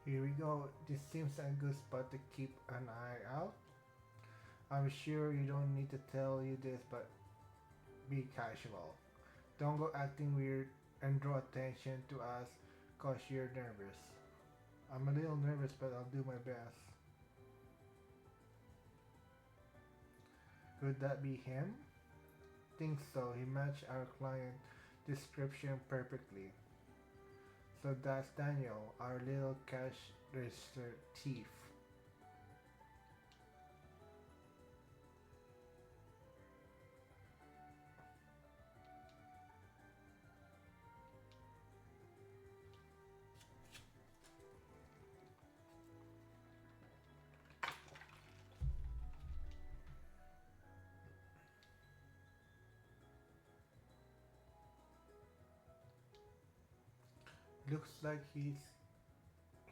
Here we go. This seems a good spot to keep an eye out. I'm sure you don't need to tell you this, but be casual. Don't go acting weird and draw attention to us cause you're nervous. I'm a little nervous, but I'll do my best. Could that be him? Think so. He matched our client description perfectly. So that's Daniel, our little cash register thief. Looks like he's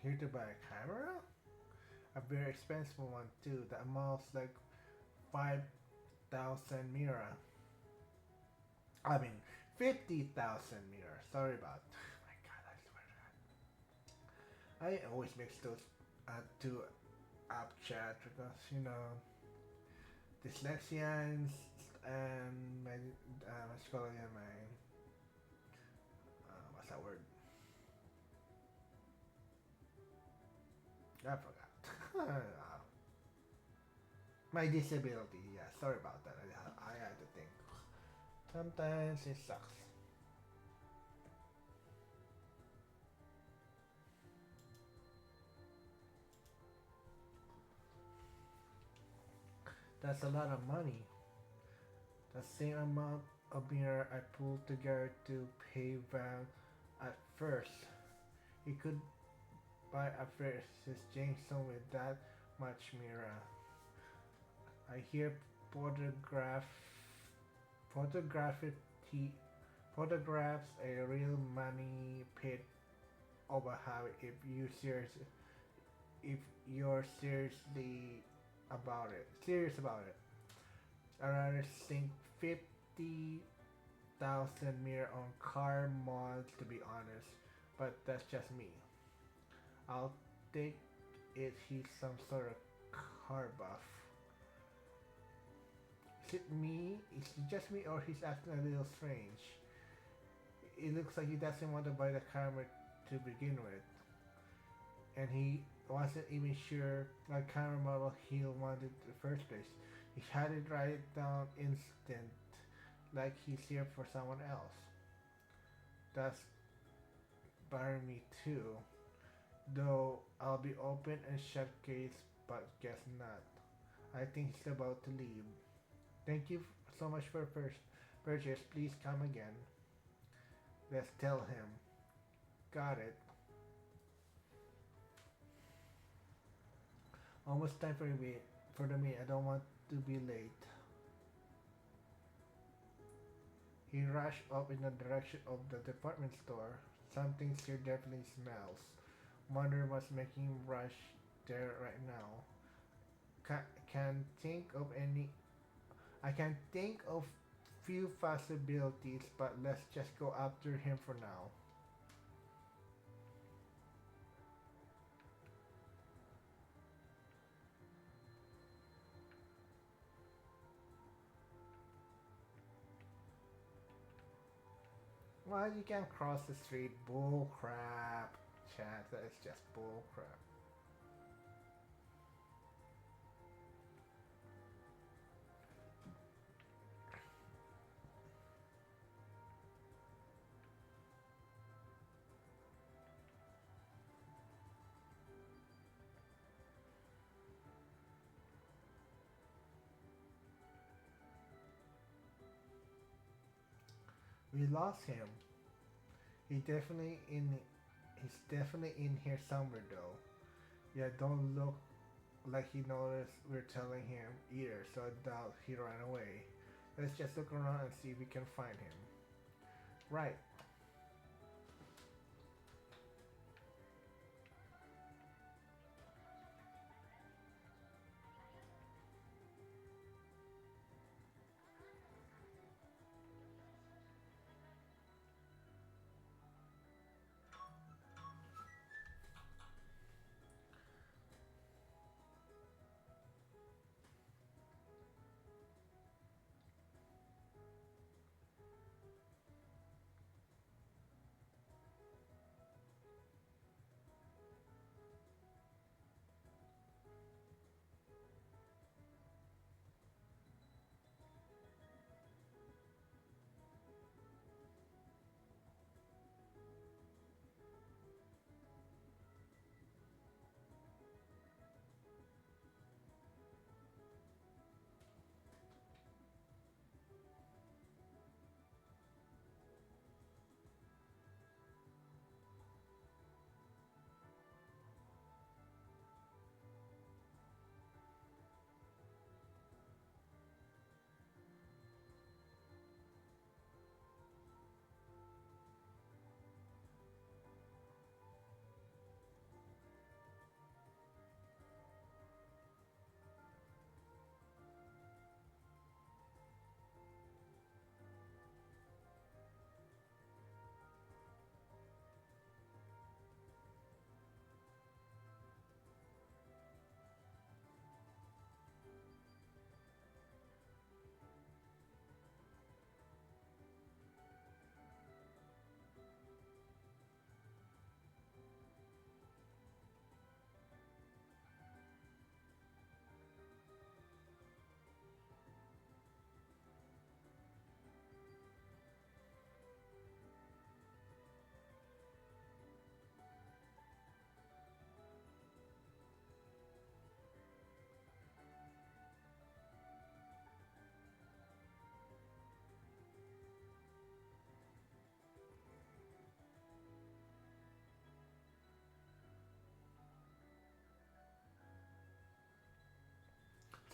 here to buy a camera? A very expensive one too. That amounts like 5,000 mira. I mean 50,000 mira. Sorry about. Oh my God, I swear to God. I always mix those two app chat because dyslexians and my what's it called again, my what's that word? I forgot. My disability. Yeah, sorry about that. I had to think. Sometimes it sucks. That's a lot of money. The same amount of beer I pulled together to pay Van at first. He could by a versus Jameson with that much Mira. I hear photograph photography photographs a real money pit of a habit if you're serious about it. I rather sink 50,000 mirror on car mods to be honest, but that's just me. I'll take it he's some sort of car buff. Is it just me or he's acting a little strange? It looks like he doesn't want to buy the camera to begin with. And he wasn't even sure what camera model he wanted in the first place. He had it write down instant, like he's here for someone else. That's bothering me too. Though I'll be open and shut case, but guess not. I think he's about to leave. Thank you so much for purchase. Please come again. Let's tell him. Got it. Almost time for the meet. I don't want to be late. He rushed up in the direction of the department store. Something here definitely smells. Wonder what's making him rush there right now. Can think of any. I can think of few possibilities, but let's just go after him for now. Well, you can cross the street. Bull crap. Chat, that is just bull crap. We lost him. He definitely in. He's definitely in here somewhere though. Yeah, don't look like he noticed we're telling him either, so I doubt he ran away. Let's just look around and see if we can find him. Right.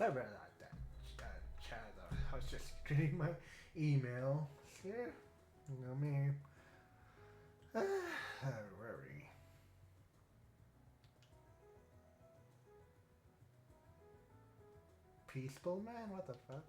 Sorry about that, chat. I was just reading my email. Yeah, you know me. Worry. Peaceful man? What the fuck?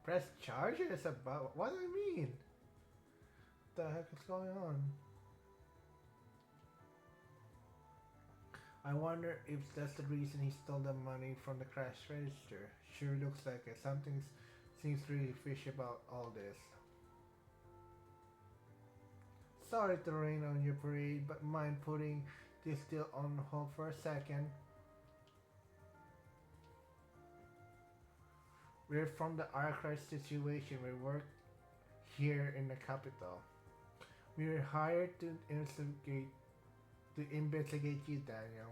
Press charges about what do I mean? What the heck is going on? I wonder if that's the reason he stole the money from the crash register. Sure looks like it. Something seems really fishy about all this. Sorry to rain on your parade, but mind putting this deal on hold for a second? We're from the Archive situation. We work here in the capital. We were hired to investigate you, Daniel.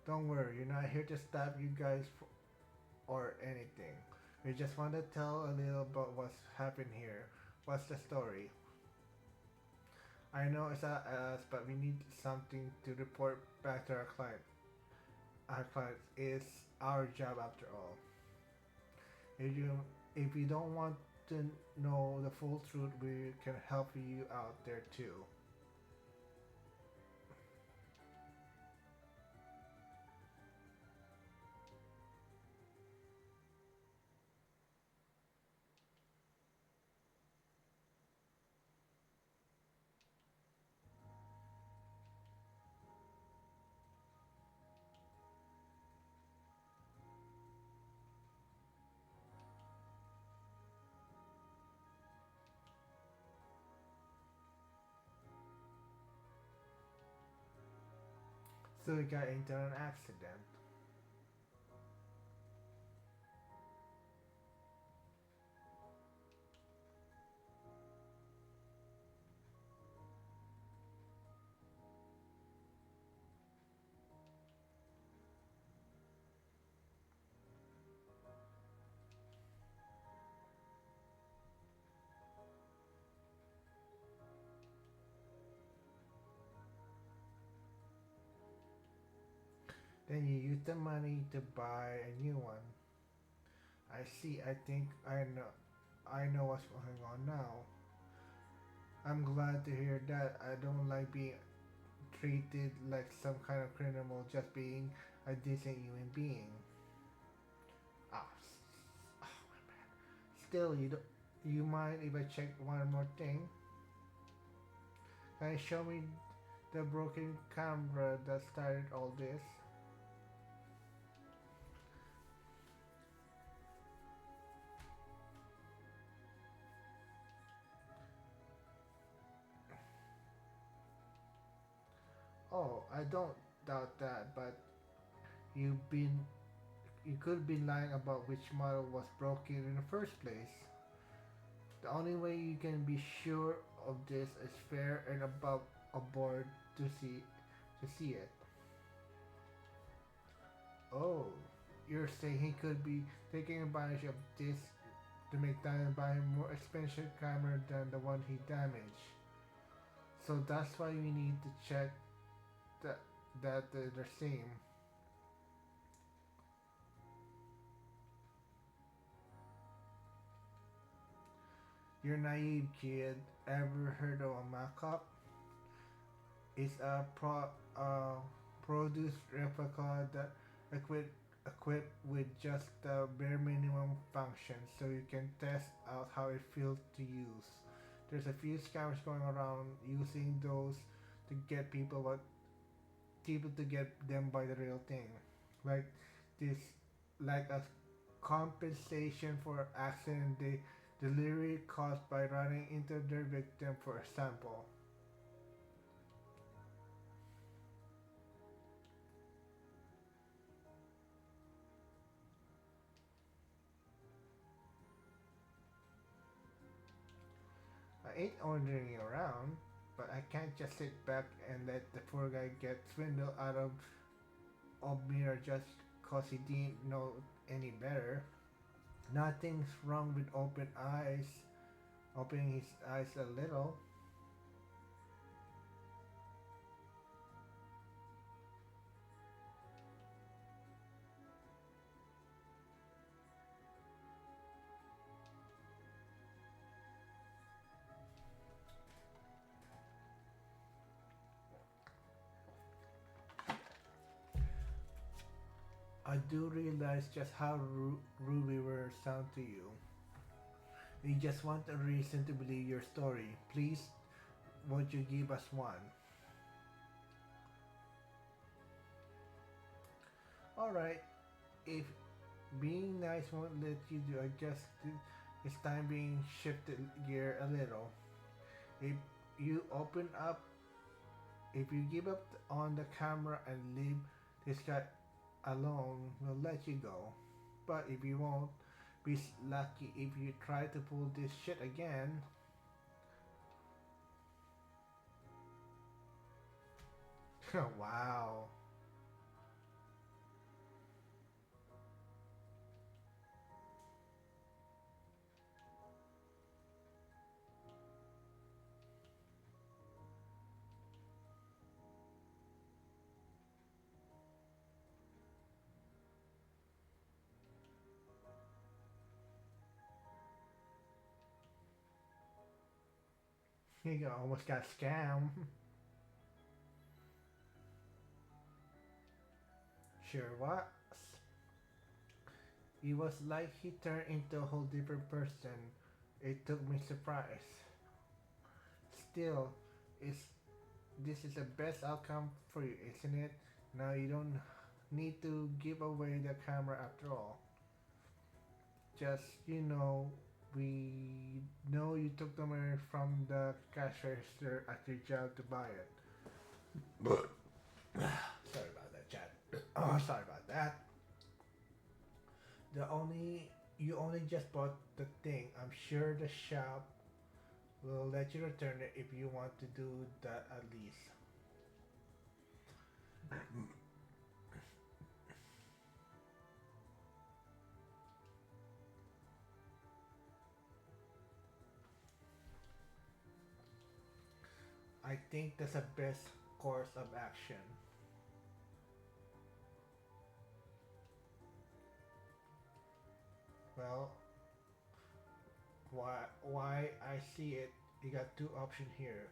Don't worry, you're not here to stop you guys or anything. We just want to tell a little about what's happened here. What's the story? I know it's not us, but we need something to report back to our client. Our client is our job after all. If you if you don't want to know the full truth, we can help you out there too. So we got into an accident. Then you use the money to buy a new one. I see. I think I know. I know what's going on now. I'm glad to hear that. I don't like being treated like some kind of criminal just being a decent human being. Ah, oh my bad. Still, you mind if I check one more thing? Can you show me the broken camera that started all this? Oh, I don't doubt that, but you've been you could be lying about which model was broken in the first place. The only way you can be sure of this is fair and above aboard to see it. Oh, you're saying he could be taking advantage of this to make Diamond buy a more expensive camera than the one he damaged. So that's why we need to check that they're the same. You're naive, kid. Ever heard of a mock-up? It's a produce replica that equipped with just the bare minimum functions, so you can test out how it feels to use. There's a few scammers going around using those to get people to get them by the real thing, like this, like a compensation for accident they delivery caused by running into their victim for a sample. I ain't ordering you around. but I can't just sit back and let the poor guy get swindled out of mirror just cause he didn't know any better. Nothing's wrong with opening his eyes a little. I do realize just how rude we sound to you. We just want a reason to believe your story. Please, won't you give us one? Alright, if being nice won't let you do, I guess it's time being shifted gear a little. If you open up, if you give up on the camera and leave this guy alone, we'll let you go. But if you won't, be lucky if you try to pull this shit again. Wow. He almost got scammed. Sure was. It was like he turned into a whole different person. It took me surprise. Still, it's this is the best outcome for you, isn't it? Now you don't need to give away the camera after all. Just we know you took the money from the cash register at your job to buy it. But sorry about that, Chad. Oh, sorry about that. The only You only just bought the thing. I'm sure the shop will let you return it if you want to do that at least. I think that's the best course of action. Well, why I see it, you got two options here.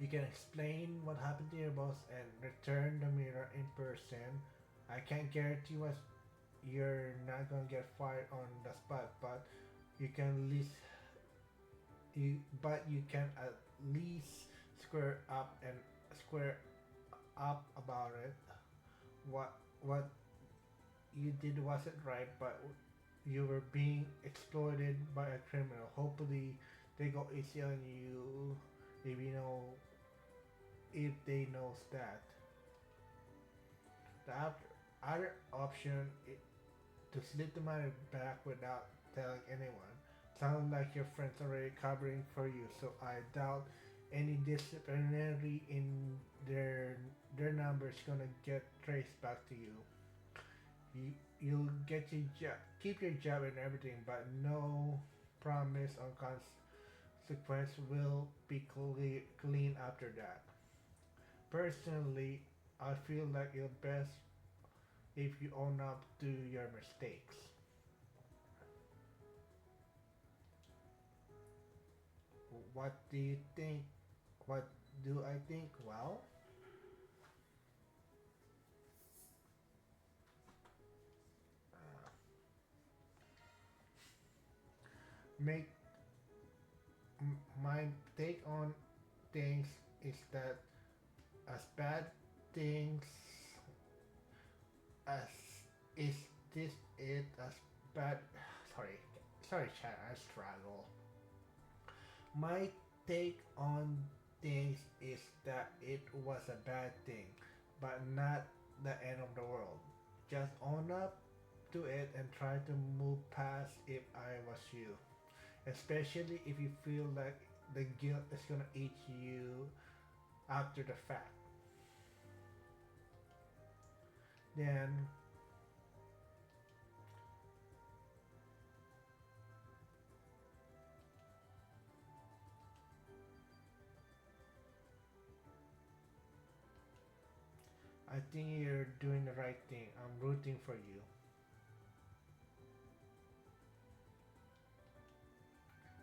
You can explain what happened to your boss and return the mirror in person. I can't guarantee you're not gonna get fired on the spot, but you can at least you can at least square up and square up about it. What you did wasn't right, but you were being exploited by a criminal. Hopefully, they go easy on you if you know if they knows that. The other option is to slip the money back without telling anyone. Sounds like your friends already covering for you, so I doubt any disciplinary in their numbers gonna get traced back to you. You'll get your job, keep your job and everything, but no promise on consequence will be clean after that. Personally, I feel like it's best if you own up to your mistakes. What do you think? What do I think? Well, uh, make my take on things is that as bad things as is this it as bad sorry chat, I struggle. My take on things is that it was a bad thing, but not the end of the world. Just own up to it and try to move past if I was you. Especially if you feel like the guilt is gonna eat you after the fact. Then I think you're doing the right thing. I'm rooting for you.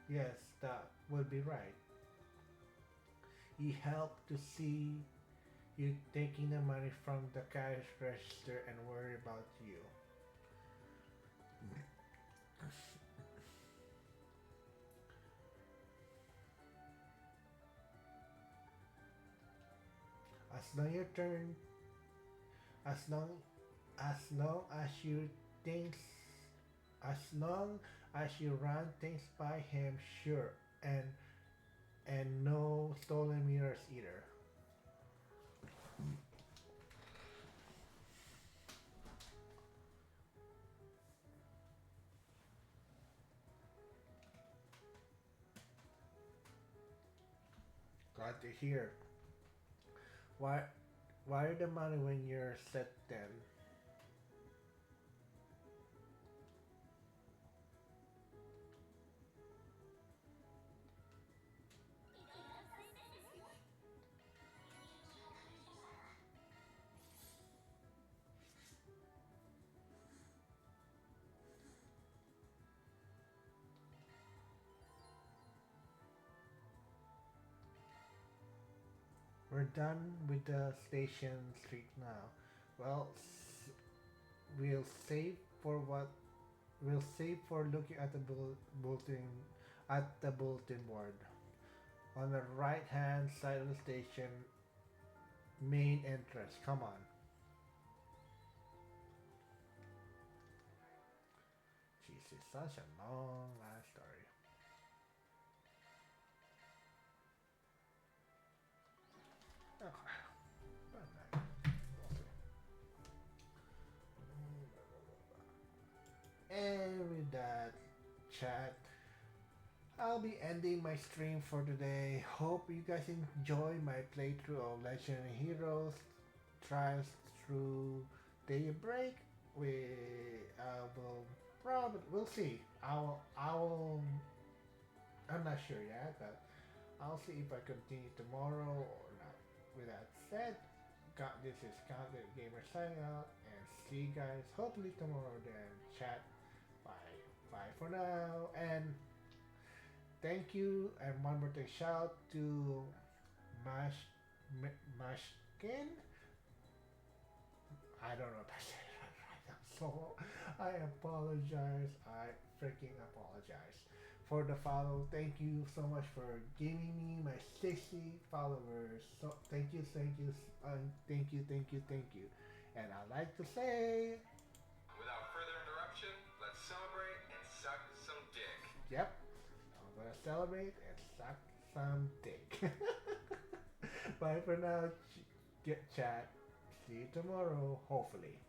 Yes, that would be right. He helped to see you taking the money from the cash register and worry about you. As long your turn, as long as you things, as long as you run things by him, sure, and no stolen mirrors either. Glad to hear. Why wire the money when you're set then? We're done with the station street now. Well, we'll save for what we'll save for looking at the bulletin board. On the right hand side of the station, main entrance. Come on. Jeez, it's such a long last story. Okay. But, and with that, chat, I'll be ending my stream for today. Hope you guys enjoy my playthrough of Legendary Heroes Trials through Daybreak. We will probably we'll see. I'm not sure yet, but I'll see if I continue tomorrow or not. With that said, this is Content Gamer signing out and see you guys hopefully tomorrow then. Chat. Bye. Bye for now and thank you and one more thing shout to Mash Mashkin. I don't know if I said it right. So I apologize. I freaking apologize for the follow. Thank you so much for giving me my 60 followers. So thank you, thank you. And I like to say, Without further interruption, let's celebrate and suck some dick. yep, I'm gonna celebrate and suck some dick. Bye for now, get chat. See you tomorrow, hopefully.